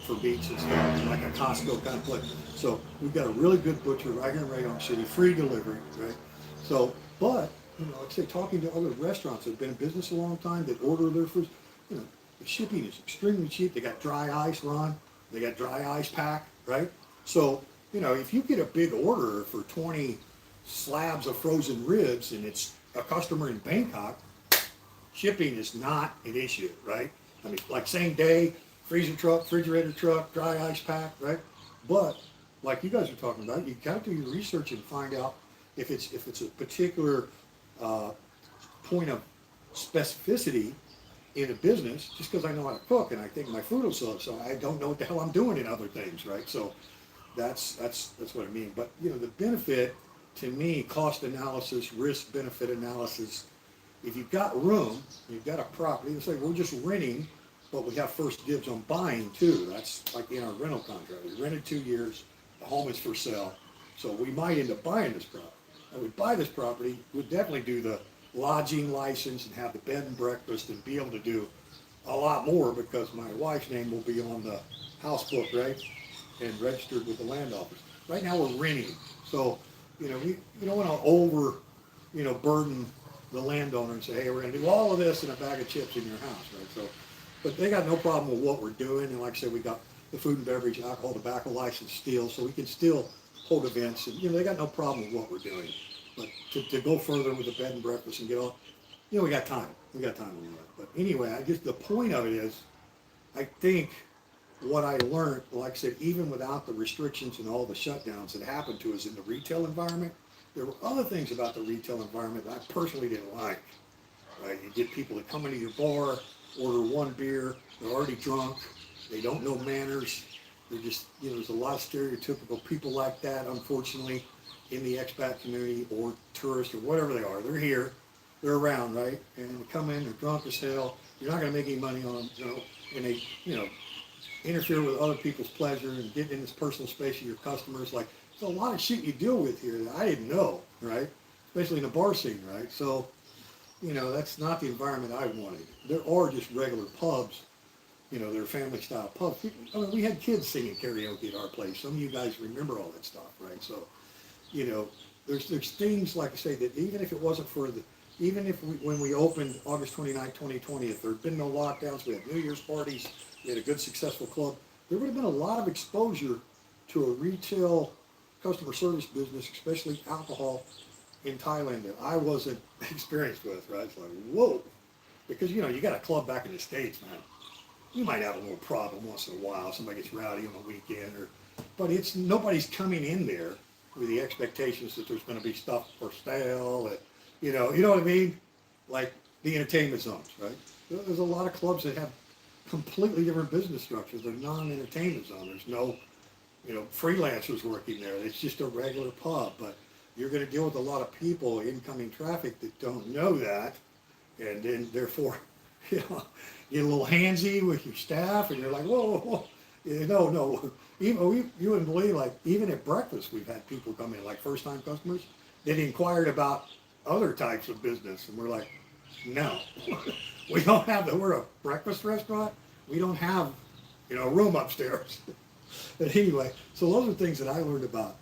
for meats and stuff, like a Costco kind of place. So we've got a really good butcher right here in Rayong City, free delivery, right? So, but like I say, talking to other restaurants that have been in business a long time that order their food, the shipping is extremely cheap. They got dry ice, Ron. They got dry ice pack, right? So, if you get a big order for 20 slabs of frozen ribs and it's a customer in Bangkok, shipping is not an issue, right? I mean, like same day, freezer truck, refrigerator truck, dry ice pack, right? But like you guys are talking about, you got to do your research and find out if it's a particular point of specificity in a business. Just because I know how to cook and I think my food will sell, so I don't know what the hell I'm doing in other things, right? So that's what I mean. But the benefit to me, cost analysis, risk benefit analysis. If you've got room, you've got a property. It's like we're just renting, but we have first dibs on buying too. That's like in our rental contract. We rented 2 years. The home is for sale, so we might end up buying this property. And we buy this property, we'd definitely do the lodging license and have the bed and breakfast and be able to do a lot more because my wife's name will be on the house book, right? And registered with the land office. Right now we're renting. So, we don't want to over, burden the landowner and say, hey, we're going to do all of this in a bag of chips in your house, right? So, but they got no problem with what we're doing. And like I said, we got the food and beverage, alcohol, tobacco license still, so we can still hold events. And, they got no problem with what we're doing. But to go further with the bed and breakfast and get all, we got time. We got time to do that. But anyway, I guess the point of it is, I think what I learned, like I said, even without the restrictions and all the shutdowns that happened to us in the retail environment, there were other things about the retail environment that I personally didn't like. Right? You get people that come into your bar, order one beer, they're already drunk, they don't know manners, they're just, there's a lot of stereotypical people like that, unfortunately, in the expat community or tourists or whatever they are. They're here, they're around, right? And they come in, they're drunk as hell, you're not going to make any money on them, and they, interfere with other people's pleasure and get in this personal space of your customers. Like, there's a lot of shit you deal with here that I didn't know, right? Especially in the bar scene, right? So, that's not the environment I wanted. There are just regular pubs, they're family style pubs. We had kids singing karaoke at our place. Some of you guys remember all that stuff, right? So, there's things, like I say, that even if it wasn't for even if when we opened August 29, 2020, if there had been no lockdowns, we had New Year's parties, we had a good, successful club, there would have been a lot of exposure to a retail customer service business, especially alcohol in Thailand, that I wasn't experienced with, right? It's like, whoa. Because, you got a club back in the States, man. You might have a little problem once in a while. Somebody gets rowdy on the weekend, but nobody's coming in there with the expectations that there's going to be stuff for sale, you know what I mean? Like the entertainment zones, right? There's a lot of clubs that have completely different business structures. They're non-entertainment zone. There's no, freelancers working there. It's just a regular pub, but you're going to deal with a lot of people, incoming traffic, that don't know that, and then therefore, get a little handsy with your staff, and you're like, whoa. No. Even you wouldn't believe, like, even at breakfast, we've had people come in, like first-time customers, that inquired about other types of business. And we're like, no, we don't have that. We're a breakfast restaurant. We don't have, a room upstairs. But anyway, so those are things that I learned about,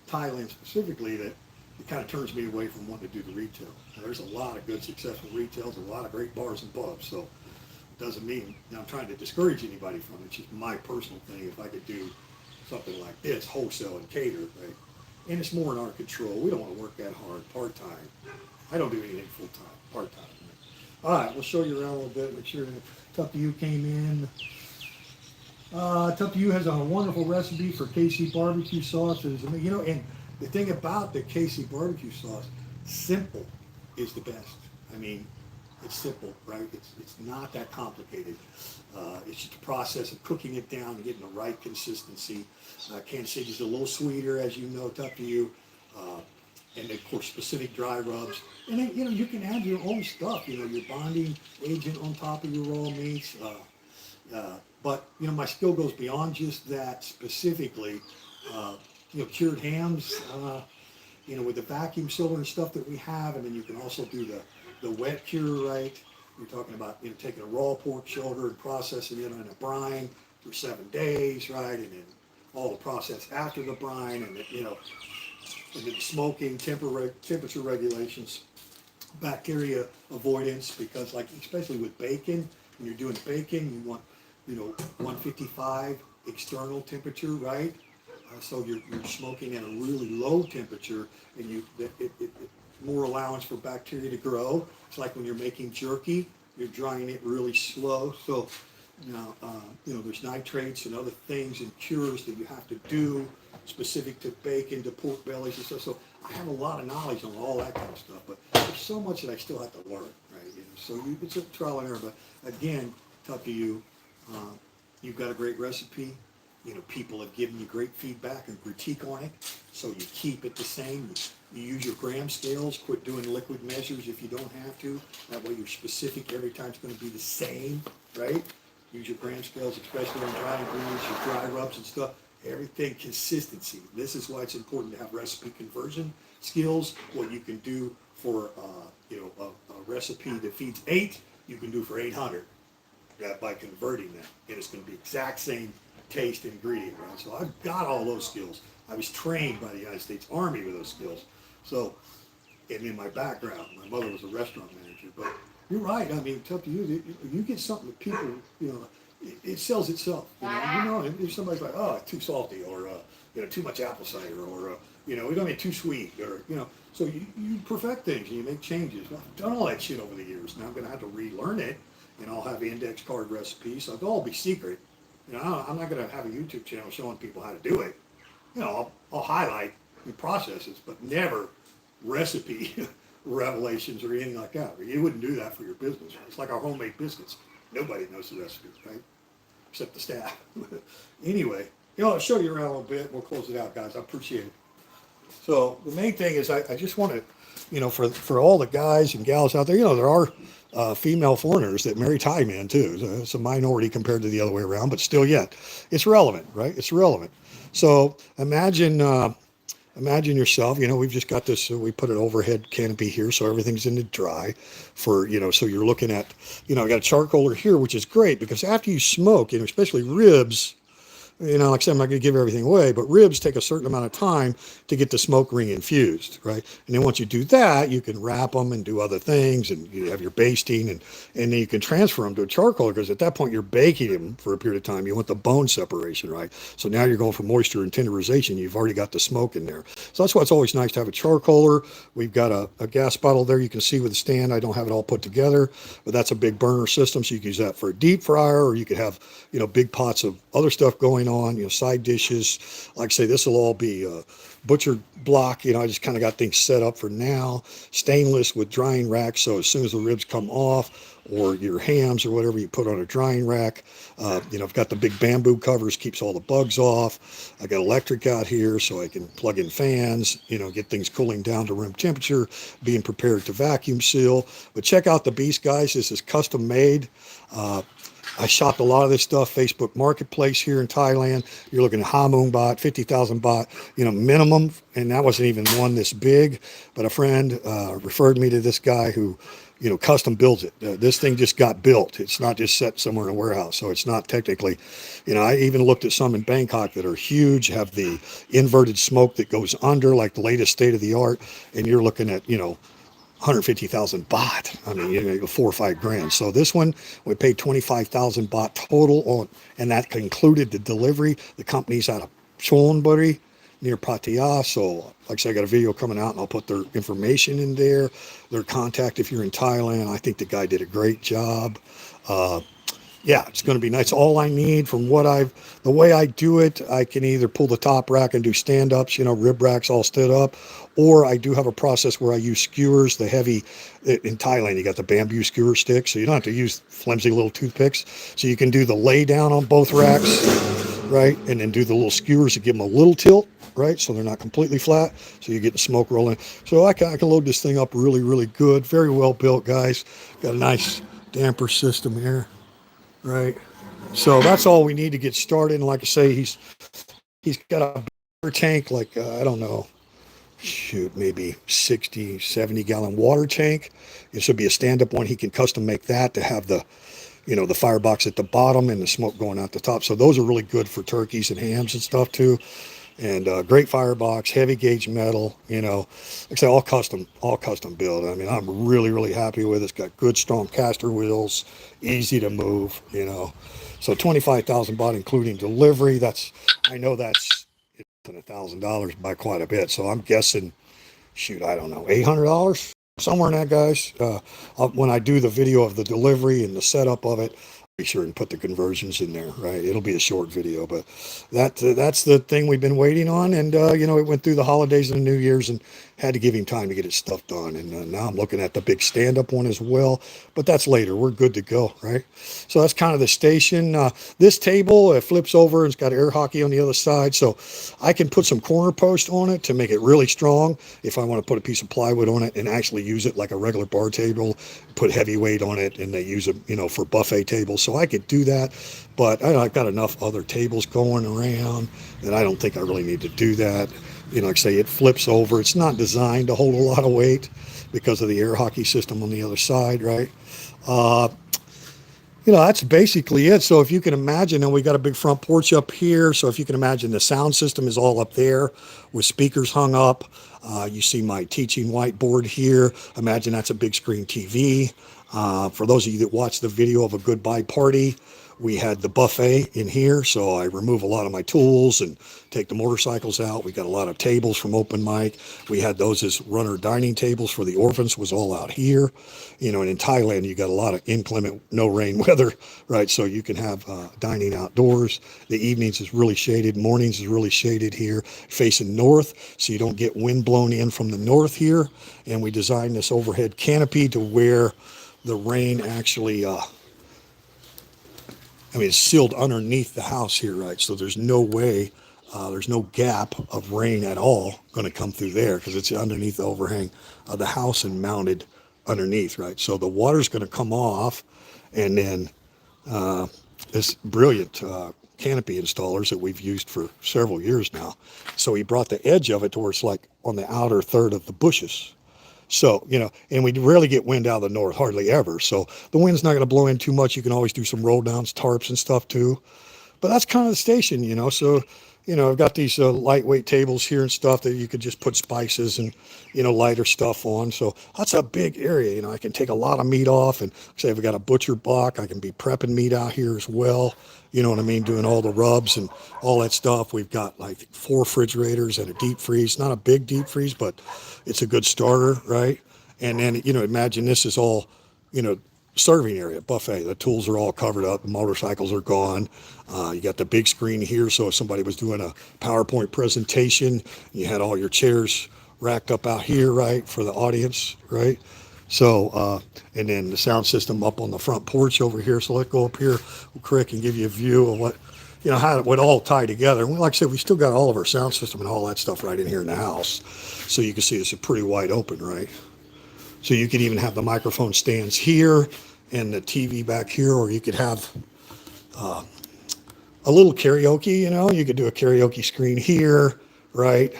Thailand specifically, that it kind of turns me away from wanting to do the retail. Now, there's a lot of good, successful retails, a lot of great bars and pubs. So it doesn't mean I'm trying to discourage anybody from it. It's just my personal thing. If I could do something like this, wholesale and cater, right? And it's more in our control. We don't want to work that hard, part-time. I don't do anything full-time, part-time. Right? All right, we'll show you around a little bit. Make sure Tough to You came in. Tough to You has a wonderful recipe for KC barbecue sauce. And the thing about the KC barbecue sauce, simple is the best. I mean, it's simple, right? It's not that complicated. It's just a process of cooking it down and getting the right consistency. Kansas City's a little sweeter, as you know, Tough to You. And of course, specific dry rubs. And then, you can add your own stuff, your bonding agent on top of your raw meats. But, my skill goes beyond just that specifically. Cured hams, with the vacuum sealer and stuff that we have. And then you can also do the wet cure, right? You're talking about, taking a raw pork shoulder and processing it in a brine for 7 days, right? And then all the process after the brine and, and the smoking, temperature regulations, bacteria avoidance, because especially with bacon, when you're doing bacon, you want, 155 external temperature, right? So you're smoking at a really low temperature, and more allowance for bacteria to grow. It's like when you're making jerky, you're drying it really slow. So there's nitrates and other things and cures that you have to do specific to bacon, to pork bellies and stuff. So I have a lot of knowledge on all that kind of stuff, but there's so much that I still have to learn, right? So it's a trial and error, but again, Tough to You, you've got a great recipe. People have given you great feedback and critique on it, so you keep it the same. You use your gram scales, quit doing liquid measures if you don't have to. That way you're specific, every time it's going to be the same, right? Use your gram scales, especially on dry ingredients, your dry rubs and stuff. Everything consistency. This is why it's important to have recipe conversion skills. What you can do for a recipe that feeds 8, you can do for 800 by converting that, and it's going to be exact same taste and ingredient, right? So I've got all those skills. I was trained by the United States Army with those skills. So, and in my background, my mother was a restaurant manager. But you're right. I mean, Tough to You. You get something that people, it sells itself. If somebody's like, oh, it's too salty, or too much apple cider, or we don't get too sweet, or so you perfect things and you make changes. Well, I've done all that shit over the years. Now I'm going to have to relearn it, and I'll have index card recipes. So it'll all be secret. I'm not going to have a YouTube channel showing people how to do it. I'll highlight the processes, but never recipe revelations or anything like that. You wouldn't do that for your business. It's like our homemade biscuits. Nobody knows the recipes, right? Except the staff. Anyway, I'll show you around a little bit. We'll close it out, guys. I appreciate it. So the main thing is I just want to, for all the guys and gals out there, there are female foreigners that marry Thai men too. It's a minority compared to the other way around, but still yet, it's relevant, right? It's relevant. So imagine yourself, we've just got this, we put an overhead canopy here, so everything's in the dry for, so you're looking at, I got a charcoaler here, which is great because after you smoke, especially ribs, like I said, I'm not going to give everything away, but ribs take a certain amount of time to get the smoke ring infused, right? And then once you do that, you can wrap them and do other things, and you have your basting, and then you can transfer them to a charcoal, because at that point you're baking them for a period of time. You want the bone separation, right? So now you're going for moisture and tenderization. You've already got the smoke in there. So that's why it's always nice to have a charcoaler. We've got a gas bottle there you can see with the stand. I don't have it all put together, but that's a big burner system, so you can use that for a deep fryer, or you could have, big pots of other stuff going on, side dishes. Like I say, this will all be butcher block. I just kind of got things set up for now. Stainless with drying racks, so as soon as the ribs come off, or your hams or whatever, you put on a drying rack. I've got the big bamboo covers, keeps all the bugs off. I got electric out here, so I can plug in fans, get things cooling down to room temperature, being prepared to vacuum seal. But check out the beast, guys. This is custom made. I shopped a lot of this stuff, Facebook Marketplace here in Thailand. You're looking at Hamoon baht, 50,000 baht, minimum. And that wasn't even one this big. But a friend referred me to this guy who, custom builds it. This thing just got built. It's not just set somewhere in a warehouse. So it's not technically, I even looked at some in Bangkok that are huge, have the inverted smoke that goes under, like the latest state of the art. And you're looking at, 150,000 baht. I mean, 4 or 5 grand. So this one, we paid 25,000 baht total on, and that included the delivery. The company's out of Chonburi near Pattaya. So, like I said, I got a video coming out, and I'll put their information in there, their contact if you're in Thailand. I think the guy did a great job. Yeah, it's going to be nice. All I need from the way I do it, I can either pull the top rack and do stand-ups, rib racks all stood up, or I do have a process where I use skewers, the heavy, in Thailand, you got the bamboo skewer sticks, so you don't have to use flimsy little toothpicks. So you can do the lay down on both racks, right? And then do the little skewers to give them a little tilt, right? So they're not completely flat, so you get the smoke rolling. So I can load this thing up really, really good. Very well built, guys. Got a nice damper system here. Right. So that's all we need to get started. And like I say, he's got a water tank, like, I don't know, maybe 60, 70 gallon water tank. It should be a stand-up one. He can custom make that to have the, the firebox at the bottom and the smoke going out the top. So those are really good for turkeys and hams and stuff too. And great firebox, heavy gauge metal, like I say, all custom build. I mean, I'm really, really happy with it. It's got good, strong caster wheels, easy to move, So 25,000 baht, including delivery. I know that's $1,000 by quite a bit. So I'm guessing, I don't know, $800, somewhere in that, guys. When I do the video of the delivery and the setup of it, be sure and put the conversions in there, right? It'll be a short video, but that's the thing we've been waiting on. And it went through the holidays and the New Year's, and had to give him time to get his stuff done. And now I'm looking at the big stand-up one as well, but that's later. We're good to go, right? So that's kind of the station. This table, it flips over, and it's got air hockey on the other side, so I can put some corner post on it to make it really strong if I want to put a piece of plywood on it and actually use it like a regular bar table, put heavy weight on it, and they use it, for buffet tables. So I could do that, but I've got enough other tables going around that I don't think I really need to do that. Like I say, it flips over. It's not designed to hold a lot of weight because of the air hockey system on the other side, right? That's basically it. So if you can imagine, and we got a big front porch up here. So if you can imagine, the sound system is all up there with speakers hung up. You see my teaching whiteboard here. Imagine that's a big screen TV. For those of you that watch the video of a goodbye party, we had the buffet in here, so I remove a lot of my tools and take the motorcycles out. We got a lot of tables from open mic. We had those as runner dining tables for the orphans, was all out here. And in Thailand, you got a lot of inclement, no rain weather, right? So you can have dining outdoors. The evenings is really shaded. Mornings is really shaded here, facing north, so you don't get wind blown in from the north here. And we designed this overhead canopy to where the rain actually, it's sealed underneath the house here, right? So there's no way, there's no gap of rain at all going to come through there because it's underneath the overhang of the house and mounted underneath, right? So the water's going to come off, and then this brilliant canopy installers that we've used for several years now. So he brought the edge of it to where it's like on the outer third of the bushes. So, and we rarely get wind out of the north, hardly ever. So the wind's not going to blow in too much. You can always do some roll downs, tarps and stuff too. But that's kind of the station, So, I've got these lightweight tables here and stuff that you could just put spices and, lighter stuff on. So that's a big area. I can take a lot of meat off, and say if we got a butcher block, I can be prepping meat out here as well. You know what I mean? Doing all the rubs and all that stuff. We've got like 4 refrigerators and a deep freeze. Not a big deep freeze, but it's a good starter, right? And then, imagine this is all, serving area, buffet. The tools are all covered up. The motorcycles are gone. You got the big screen here. So if somebody was doing a PowerPoint presentation, you had all your chairs racked up out here, right, for the audience, right? So, and then the sound system up on the front porch over here. So let's go up here real quick and give you a view of what, how it would all tie together. And like I said, we still got all of our sound system and all that stuff right in here in the house. So you can see it's a pretty wide open, right? So you could even have the microphone stands here and the TV back here, or you could have, a little karaoke, you know, you could do a karaoke screen here, right?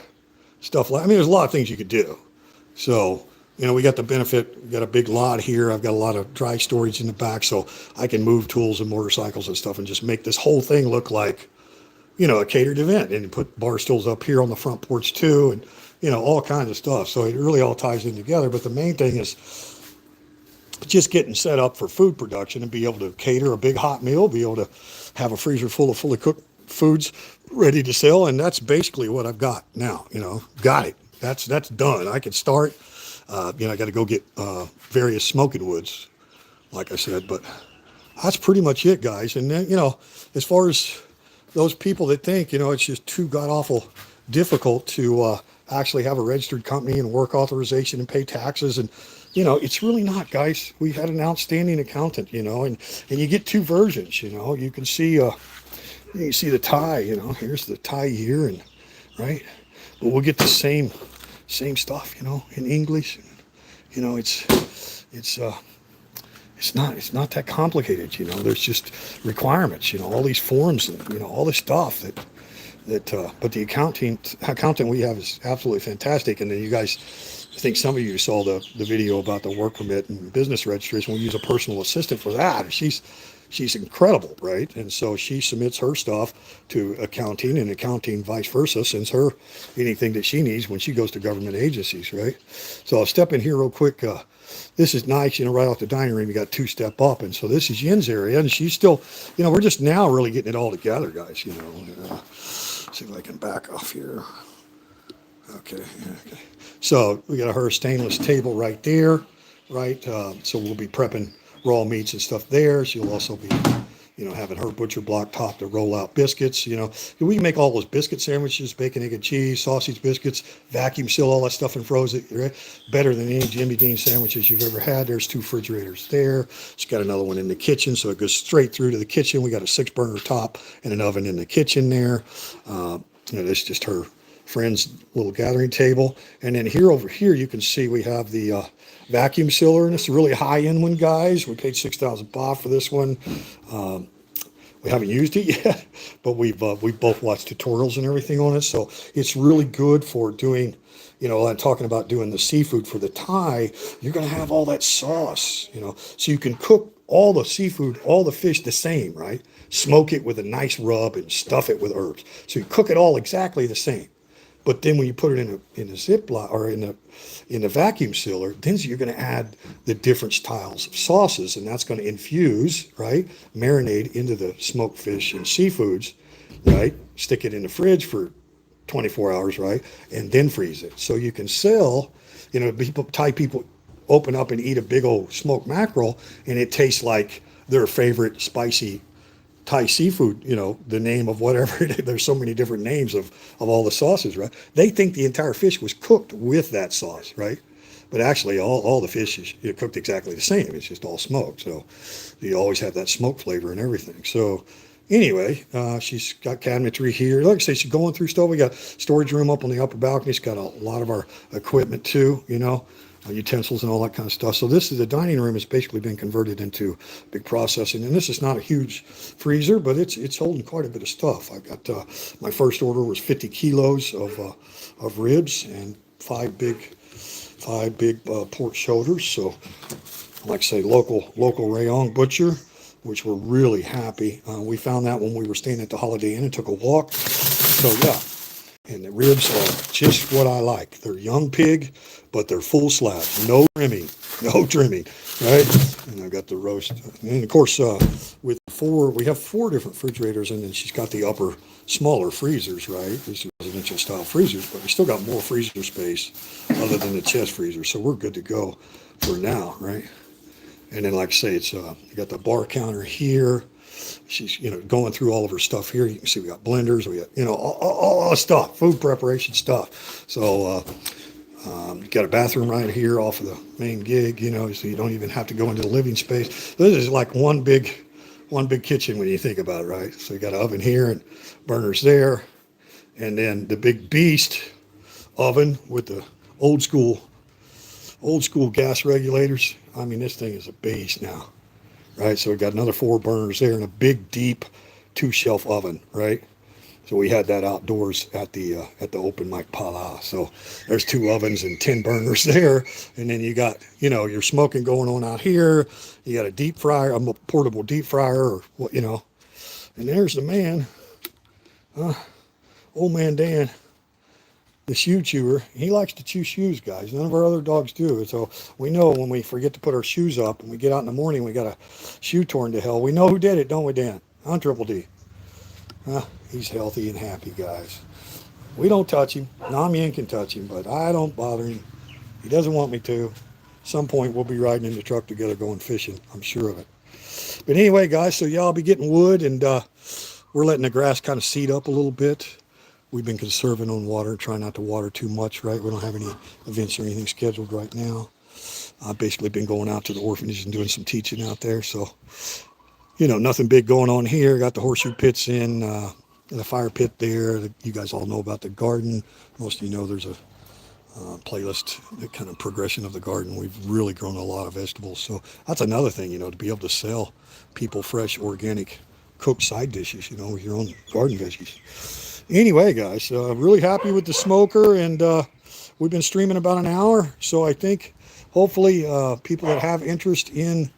Stuff like, I mean, there's a lot of things you could do. So, you know, we got the benefit, we got a big lot here. I've got a lot of dry storage in the back, so I can move tools and motorcycles and stuff and just make this whole thing look like, you know, a catered event, and put bar stools up here on the front porch too, and, you know, all kinds of stuff. So it really all ties in together. But the main thing is just getting set up for food production and be able to cater a big hot meal, be able to have a freezer full of fully cooked foods ready to sell. And that's basically what I've got now, you know, got it. That's done. I can start, you know, I got to go get various smoking woods, like I said, but that's pretty much it, guys. And then, you know, as far as those people that think, you know, it's just too god awful difficult to actually have a registered company and work authorization and pay taxes, and, you know, it's really not, guys. We had an outstanding accountant, you know, and you get two versions, you know. You can see the Thai, you know, here's the Thai year, and right, but we'll get the same stuff, you know, in English. You know, it's not that complicated, you know. There's just requirements, you know, all these forms and, you know, all this stuff that but the accountant we have is absolutely fantastic. And then you guys, I think some of you saw the video about the work permit and business registration. We use a personal assistant for that. She's incredible, right? And so she submits her stuff to accounting, and accounting vice versa sends her anything that she needs when she goes to government agencies, right? So I'll step in here real quick. This is nice, you know, right off the dining room, you got two step up. And so this is Yin's area, and she's still, you know, we're just now really getting it all together, guys, you know. See if I can back off here. Okay. So we got her stainless table right there, right? So we'll be prepping raw meats and stuff there. She'll also be, you know, having her butcher block top to roll out biscuits. You know, we can make all those biscuit sandwiches, bacon, egg, and cheese, sausage biscuits, vacuum seal all that stuff and froze it, right? Better than any Jimmy Dean sandwiches you've ever had. There's two refrigerators there. She's got another one in the kitchen, so it goes straight through to the kitchen. We got a 6-burner top and an oven in the kitchen there. You know, that's just her friend's little gathering table. And then over here, you can see we have the vacuum sealer, and it's a really high-end one, guys. We paid 6,000 baht for this one. We haven't used it yet, but we've both watched tutorials and everything on it. So it's really good for doing, you know, I'm talking about doing the seafood for the Thai. You're going to have all that sauce, you know, so you can cook all the seafood, all the fish the same, right? Smoke it with a nice rub and stuff it with herbs. So you cook it all exactly the same. But then when you put it in a Ziploc or in a vacuum sealer, then you're going to add the different styles of sauces, and that's going to infuse, right, marinate into the smoked fish and seafoods, right? Stick it in the fridge for 24 hours, right, and then freeze it. So you can sell, you know, Thai people open up and eat a big old smoked mackerel, and it tastes like their favorite spicy Thai seafood, you know, the name of whatever. There's so many different names of all the sauces, right? They think the entire fish was cooked with that sauce, right? But actually, all the fish is cooked exactly the same. It's just all smoked. So you always have that smoke flavor and everything. So anyway, she's got cabinetry here. Like I say, she's going through stuff. We got storage room up on the upper balcony. It's got a lot of our equipment too, you know. Utensils and all that kind of stuff. So this is the dining room has basically been converted into big processing, and this is not a huge freezer, but it's holding quite a bit of stuff. I got my first order was 50 kilos of ribs and five big pork shoulders. So like I say, local Rayong butcher, which we're really happy. We found that when we were staying at the Holiday Inn and took a walk. So yeah. And the ribs are just what I like. They're young pig, but they're full slabs. No trimming, right? And I've got the roast. And of course, we have 4 different refrigerators, and then she's got the upper smaller freezers, right? These are residential style freezers, but we still got more freezer space other than the chest freezer. So we're good to go for now, right? And then, like I say, it's you got the bar counter here. She's, you know, going through all of her stuff here. You can see we got blenders, we got, you know, all the stuff, food preparation stuff. So you got a bathroom right here off of the main gig, you know, so you don't even have to go into the living space. This is like one big kitchen when you think about it, right? So you got an oven here and burners there, and then the big beast oven with the old school gas regulators. I mean, this thing is a beast now. right? So we got another 4 burners there and a big, deep 2-shelf oven, right? So we had that outdoors at the open mic pala. So there's 2 ovens and 10 burners there, and then you got, you know, your smoking going on out here. You got a deep fryer, a portable deep fryer, or what, you know. And there's the man, old man Dan, the shoe chewer. He likes to chew shoes, guys. None of our other dogs do. So we know when we forget to put our shoes up and we get out in the morning, we got a shoe torn to hell. We know who did it, don't we, Dan? On Triple D. He's healthy and happy, guys. We don't touch him. Nam Yin can touch him, but I don't bother him. He doesn't want me to. At some point, we'll be riding in the truck together going fishing. I'm sure of it. But anyway, guys, so y'all be getting wood, and we're letting the grass kind of seed up a little bit. We've been conserving on water, trying not to water too much, right? We don't have any events or anything scheduled right now. I've basically been going out to the orphanage and doing some teaching out there. So, you know, nothing big going on here. Got the horseshoe pits in, the fire pit there. You guys all know about the garden. Most of you know there's a playlist, the kind of progression of the garden. We've really grown a lot of vegetables. So that's another thing, you know, to be able to sell people fresh, organic, cooked side dishes, you know, with your own garden veggies. Anyway, guys, really happy with the smoker, and we've been streaming about an hour. So I think hopefully people that have interest in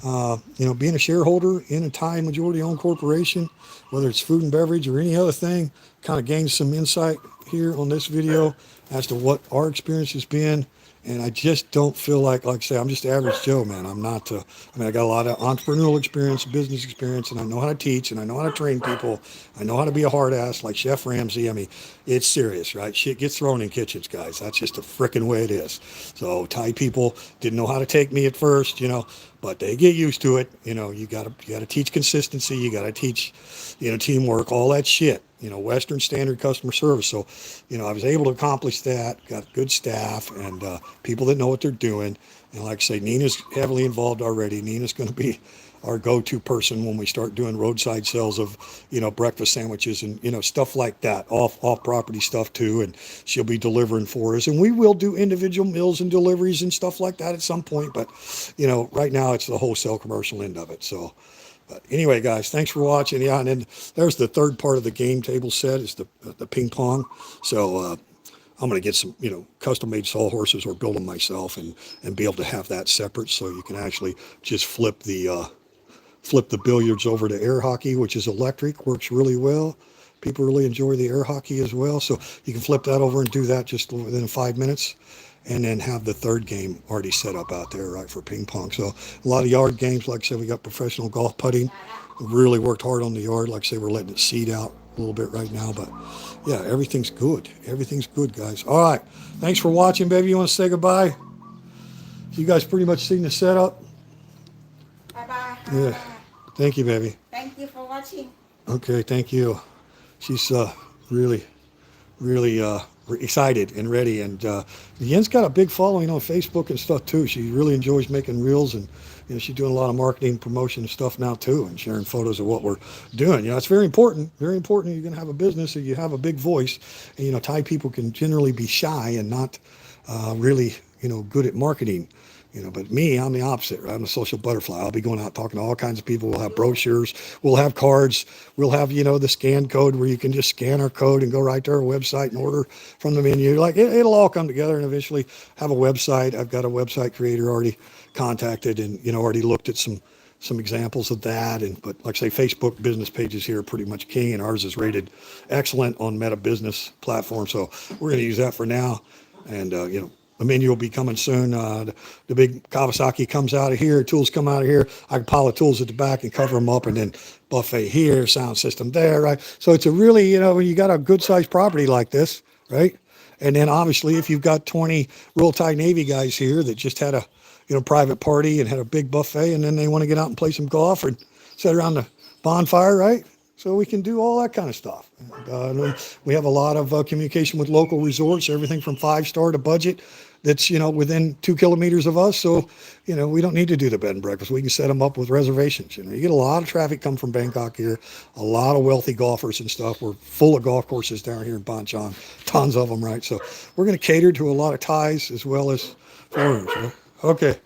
you know, being a shareholder in a Thai majority-owned corporation, whether it's food and beverage or any other thing, kind of gained some insight here on this video as to what our experience has been. And I just don't feel like I say, I'm just average Joe, man. I'm not, I mean, I got a lot of entrepreneurial experience, business experience, and I know how to teach, and I know how to train people. I know how to be a hard ass like Chef Ramsay. I mean, it's serious, right? Shit gets thrown in kitchens, guys. That's just the frickin' way it is. So Thai people didn't know how to take me at first, you know, but they get used to it. You know, you gotta teach consistency. You gotta teach, you know, teamwork, all that shit. You know, Western standard customer service. So, you know, I was able to accomplish that. Got good staff and people that know what they're doing. And like I say, Nina's heavily involved already. Nina's going to be our go-to person when we start doing roadside sales of, you know, breakfast sandwiches and, you know, stuff like that, off property stuff too. And she'll be delivering for us. And we will do individual meals and deliveries and stuff like that at some point. But, you know, right now it's the wholesale commercial end of it. So, but anyway, guys, thanks for watching. Yeah, and then there's the third part of the game table set is the ping pong. So I'm going to get some, you know, custom-made sawhorses or build them myself and be able to have that separate, so you can actually just flip the billiards over to air hockey, which is electric, works really well. People really enjoy the air hockey as well. So you can flip that over and do that just within 5 minutes. And then have the third game already set up out there, right, for ping pong. So a lot of yard games. Like I said, we got professional golf putting. We really worked hard on the yard. Like I say, we're letting it seed out a little bit right now. But yeah, everything's good. Everything's good, guys. All right. Thanks for watching, baby. You want to say goodbye? You guys pretty much seen the setup? Bye-bye. Yeah. Thank you, baby. Thank you for watching. Okay, thank you. She's really excited and ready, and Yen's got a big following on Facebook and stuff too. She really enjoys making reels, and you know, she's doing a lot of marketing promotion and stuff now too, and sharing photos of what we're doing. You know, it's very important. You're going to have a business, and you have a big voice. And you know, Thai people can generally be shy and not really, you know, good at marketing. You know, but me, I'm the opposite, right? I'm a social butterfly. I'll be going out talking to all kinds of people. We'll have brochures. We'll have cards. We'll have, you know, the scan code where you can just scan our code and go right to our website and order from the menu. Like, it'll all come together and eventually have a website. I've got a website creator already contacted and, you know, already looked at some examples of that. And but like I say, Facebook business pages here are pretty much king, and ours is rated excellent on Meta Business platform. So we're going to use that for now. And, you know, the menu will be coming soon. The big Kawasaki comes out of here. Tools come out of here. I can pile the tools at the back and cover them up, and then buffet here, sound system there, right? So it's a really, you know, when you got a good-sized property like this, right? And then obviously if you've got 20 Royal Thai Navy guys here that just had a, you know, private party and had a big buffet, and then they want to get out and play some golf or sit around the bonfire, right? So we can do all that kind of stuff. And, we have a lot of communication with local resorts, everything from 5-star to budget that's, you know, within 2 kilometers of us. So, you know, we don't need to do the bed and breakfast. We can set them up with reservations. You know, you get a lot of traffic come from Bangkok here, a lot of wealthy golfers and stuff. We're full of golf courses down here in Banchang, tons of them, right? So we're going to cater to a lot of Thais as well as foreigners. Right? Okay,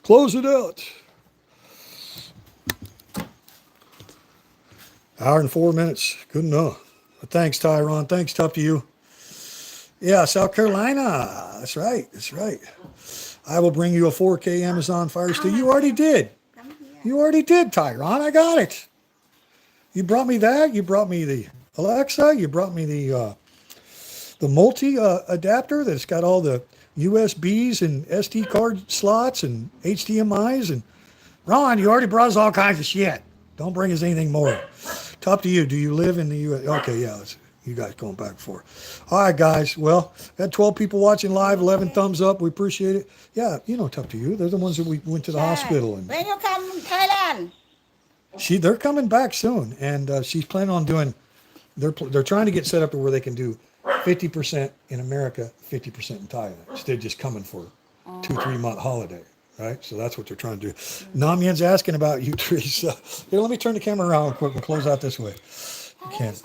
close it out. Hour and 4 minutes. Good enough. But thanks, Tyron. Thanks, Tough to you. Yeah, South Carolina. That's right. That's right. I will bring you a 4K Amazon Fire Stick. You already did. Come here. You already did, Tyron. I got it. You brought me that. You brought me the Alexa. You brought me the multi adapter that's got all the USBs and SD card slots and HDMI's. And Ron, you already brought us all kinds of shit. Don't bring us anything more. Tough to you. Do you live in the U.S.? Okay, yeah. You guys going back and forth. All right, guys. Well, got 12 people watching live, 11 thumbs up. We appreciate it. Yeah, Tough to you. They're the ones that we went to the hospital. And When you come Thailand? they're coming back soon. And she's planning on doing, they're trying to get set up to where they can do 50% in America, 50% in Thailand. Instead of just coming for 2-3 month holiday. Right? So that's what they're trying to do. Namyen's asking about you, Teresa. Here, let me turn the camera around quick. We'll close out this way. You can't.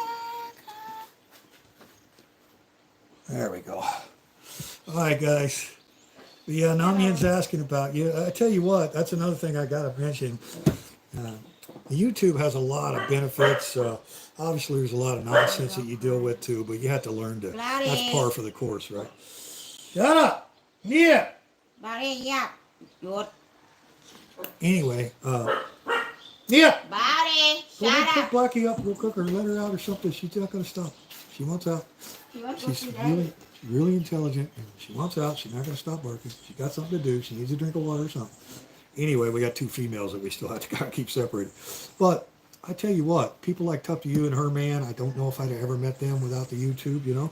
There we go. All right, guys. Yeah, Namyen's asking about you. I tell you what, that's another thing I got to mention. YouTube has a lot of benefits. Obviously, there's a lot of nonsense that you deal with too, but you have to learn to. That's par for the course, right? Shut up! Yeah. Bari yeah. Good. Anyway, yeah. Bari, Well, shut pick up. Blackie up real quick or let her out or something. She's not going to stop. She wants out. You want to go She's see Daddy? really intelligent. And she wants out. She's not going to stop barking. She's got something to do. She needs a drink of water or something. Anyway, we got 2 females that we still have to kind of keep separated. But I tell you what, people like Tough to You and Her Man, I don't know if I'd ever met them without the YouTube,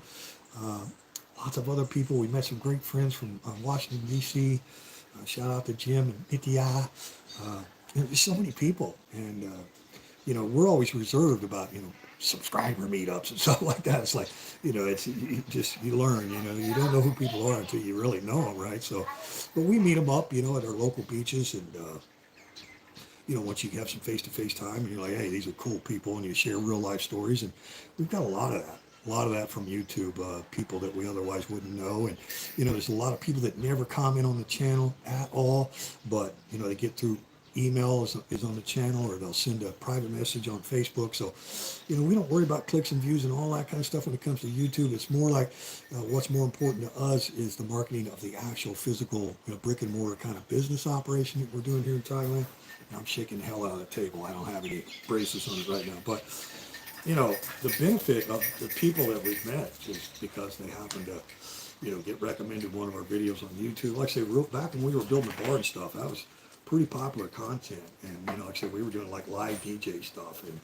Lots of other people. We met some great friends from Washington, D.C. Shout out to Jim and Nitya. There's so many people. And, we're always reserved about, subscriber meetups and stuff like that. It's like, it's you learn, you don't know who people are until you really know them, right? So, but we meet them up, at our local beaches and, once you have some face-to-face time and you're like, hey, these are cool people and you share real life stories. And we've got a lot of that from YouTube, people that we otherwise wouldn't know. And, there's a lot of people that never comment on the channel at all, but, they get through email is on the channel, or they'll send a private message on Facebook. So, we don't worry about clicks and views and all that kind of stuff when it comes to YouTube. It's more like what's more important to us is the marketing of the actual physical, brick and mortar kind of business operation that we're doing here in Thailand. And I'm shaking the hell out of the table. I don't have any braces on it right now, but the benefit of the people that we've met is because they happen to, get recommended one of our videos on YouTube. Like I say, back when we were building the bar and stuff, that was pretty popular content. And, like I said, we were doing like live DJ stuff and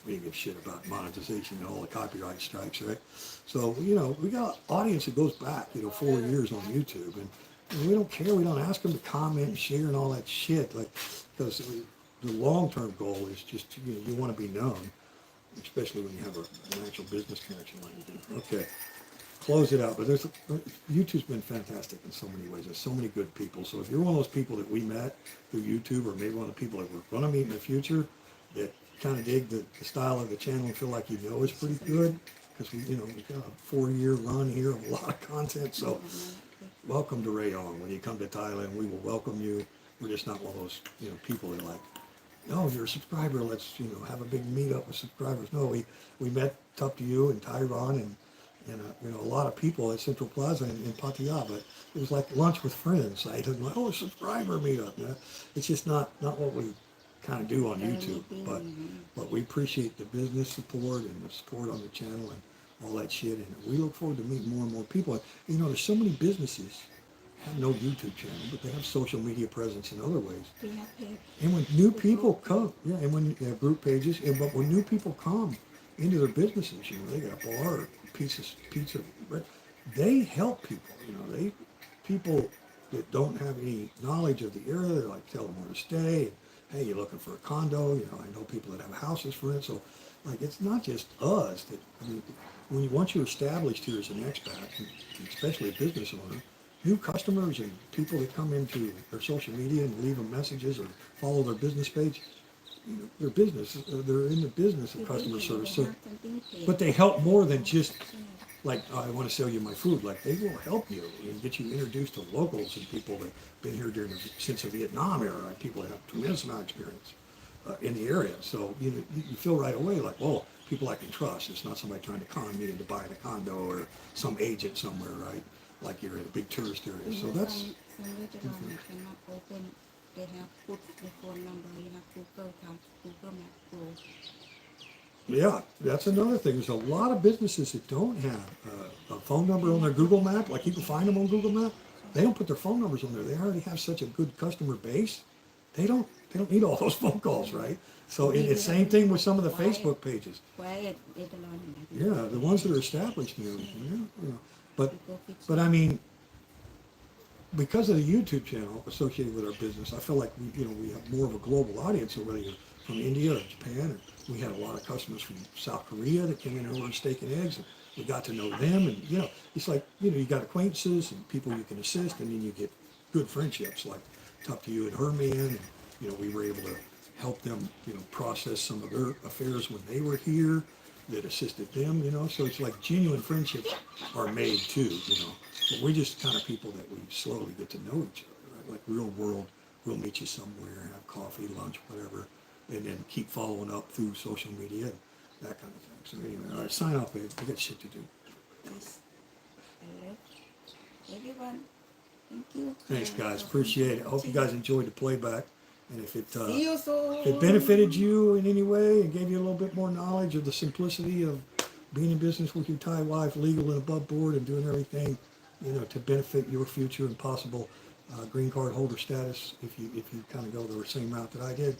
we didn't give a shit about monetization and all the copyright strikes, right? So, we got an audience that goes back, 4 years on YouTube and we don't care. We don't ask them to comment and share and all that shit. Like, because the long-term goal is just, you want to be known, especially when you have an actual business connection like you do. Okay, close it out. But YouTube's been fantastic in so many ways. There's so many good people. So if you're one of those people that we met through YouTube, or maybe one of the people that we're going to meet in the future that kind of dig the style of the channel and feel like it's pretty good, because we've got a 4-year run here of a lot of content. So welcome to Rayong. When you come to Thailand, we will welcome you. We're just not one of those people that are like, no, you're a subscriber, let's have a big meetup with subscribers. No, we met Tough to You and Tyron and a lot of people at Central Plaza in Pattaya, but it was like lunch with friends. I didn't like, a subscriber meetup. It's just not what we kind of do on YouTube, but we appreciate the business support and the support on the channel and all that shit, and we look forward to meeting more and more people. There's so many businesses have no YouTube channel, but they have social media presence in other ways. And when new people come, and when they have group pages, but when new people come into their businesses, they got a bar, or pizza, they help people. People that don't have any knowledge of the area, they're like, tell them where to stay. And, hey, you're looking for a condo. I know people that have houses for it. So, it's not just us that. Once you're established here as an expat, especially a business owner, new customers and people that come into their social media and leave them messages or follow their business page, they're in the business of customer service. So, but they help more than just like, I want to sell you my food. Like, they will help you and get you introduced to locals and people that have been here since the Vietnam era, right? People that have a tremendous amount of experience. in the area. So you feel right away like, oh, people I can trust. It's not somebody trying to con me into buying a condo or some agent somewhere, right? Like you're in a big tourist area. So that's some restaurant cannot open. They have put the phone number. You have Google Map Go. yeah, that's another thing. There's a lot of businesses that don't have a phone number on their Google Map. Like you can find them on Google Map. They don't put their phone numbers on there. They already have such a good customer base. They don't need all those phone calls, right? So it's same thing with some of the Facebook pages. Yeah, the ones that are established and everything. Yeah. But I mean, because of the YouTube channel associated with our business, I feel like we have more of a global audience. So whether you're from India or Japan, we had a lot of customers from South Korea that came in and ordered steak and eggs, and we got to know them. And it's like you got acquaintances and people you can assist, and then you get good friendships. Like talk to you and Herman, and we were able to help them process some of their affairs when they were here. That assisted them, so it's like genuine friendships are made too, But we're just kind of people that we slowly get to know each other, right? Like real world, we'll meet you somewhere, have coffee, lunch, whatever, and then keep following up through social media and that kind of thing. So anyway, all right, sign off, babe. I got shit to do. Yes. I love everyone. Thank you. Thanks, guys. Appreciate it. I hope you guys enjoyed the playback. And if See you soon. it benefited you in any way and gave you a little bit more knowledge of the simplicity of being in business with your Thai wife, legal and above board, and doing everything, to benefit your future and possible green card holder status, if you kind of go the same route that I did,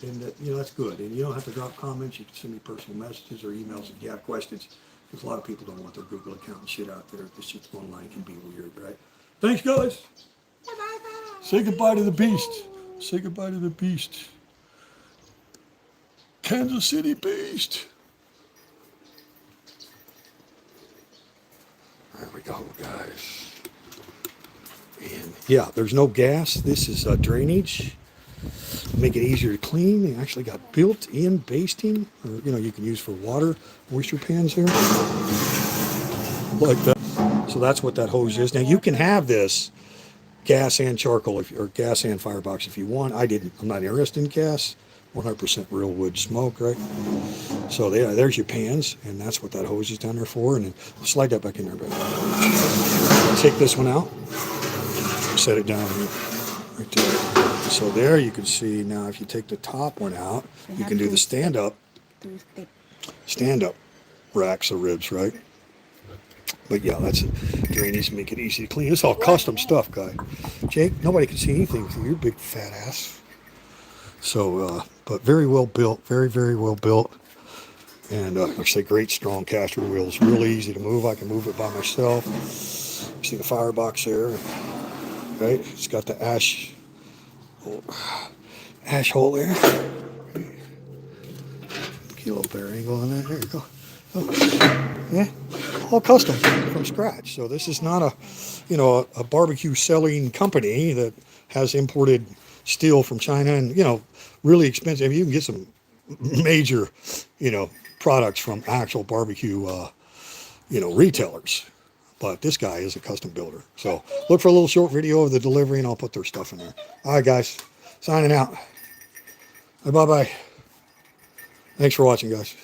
then that's good. And you don't have to drop comments. You can send me personal messages or emails if you have questions, because a lot of people don't want their Google account and shit out there. This shit online can be weird, right? Thanks, guys. Bye. Say goodbye to the beast. Say goodbye to the beast. Kansas City beast. There we go, guys. And yeah, there's no gas. This is drainage. Make it easier to clean. They actually got built-in basting, or you can use for water moisture pans there, like that. So that's what that hose is. Now you can have this gas and charcoal, or gas and firebox if you want. I'm not interested in gas. 100% real wood smoke, right? So there's your pans, and that's what that hose is down there for. And then slide that back in there, baby. Take this one out. Set it down here, right there. So there you can see now. If you take the top one out, you can do the stand-up racks of ribs, right? But yeah, that's it. Drainage, make it easy to clean. It's all custom stuff, guy. Jake, nobody can see anything through your big fat ass. So, but very well built, very, very well built. And like I say, great strong caster wheels, really easy to move. I can move it by myself. See the firebox there, right? It's got the ash hole there. Get a little better angle on that. There you go. Oh. Yeah, all custom from scratch. So this is not a barbecue selling company that has imported steel from China and really expensive. You can get some major products from actual barbecue retailers, but this guy is a custom builder. So look for a little short video of the delivery, and I'll put their stuff in there. All right, guys, signing out. Bye. Thanks for watching, guys.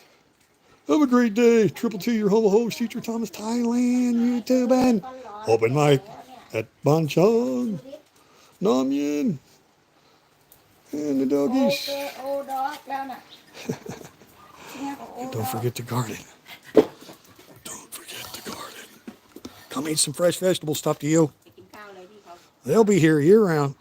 Have a great day. Triple T, your humble host, Teacher Thomas, Thailand, YouTube, and open mic at Banchong, Nam Yin, and the doggies. Don't forget the garden. Don't forget the garden. Come eat some fresh vegetables. Stuff to you. They'll be here year round.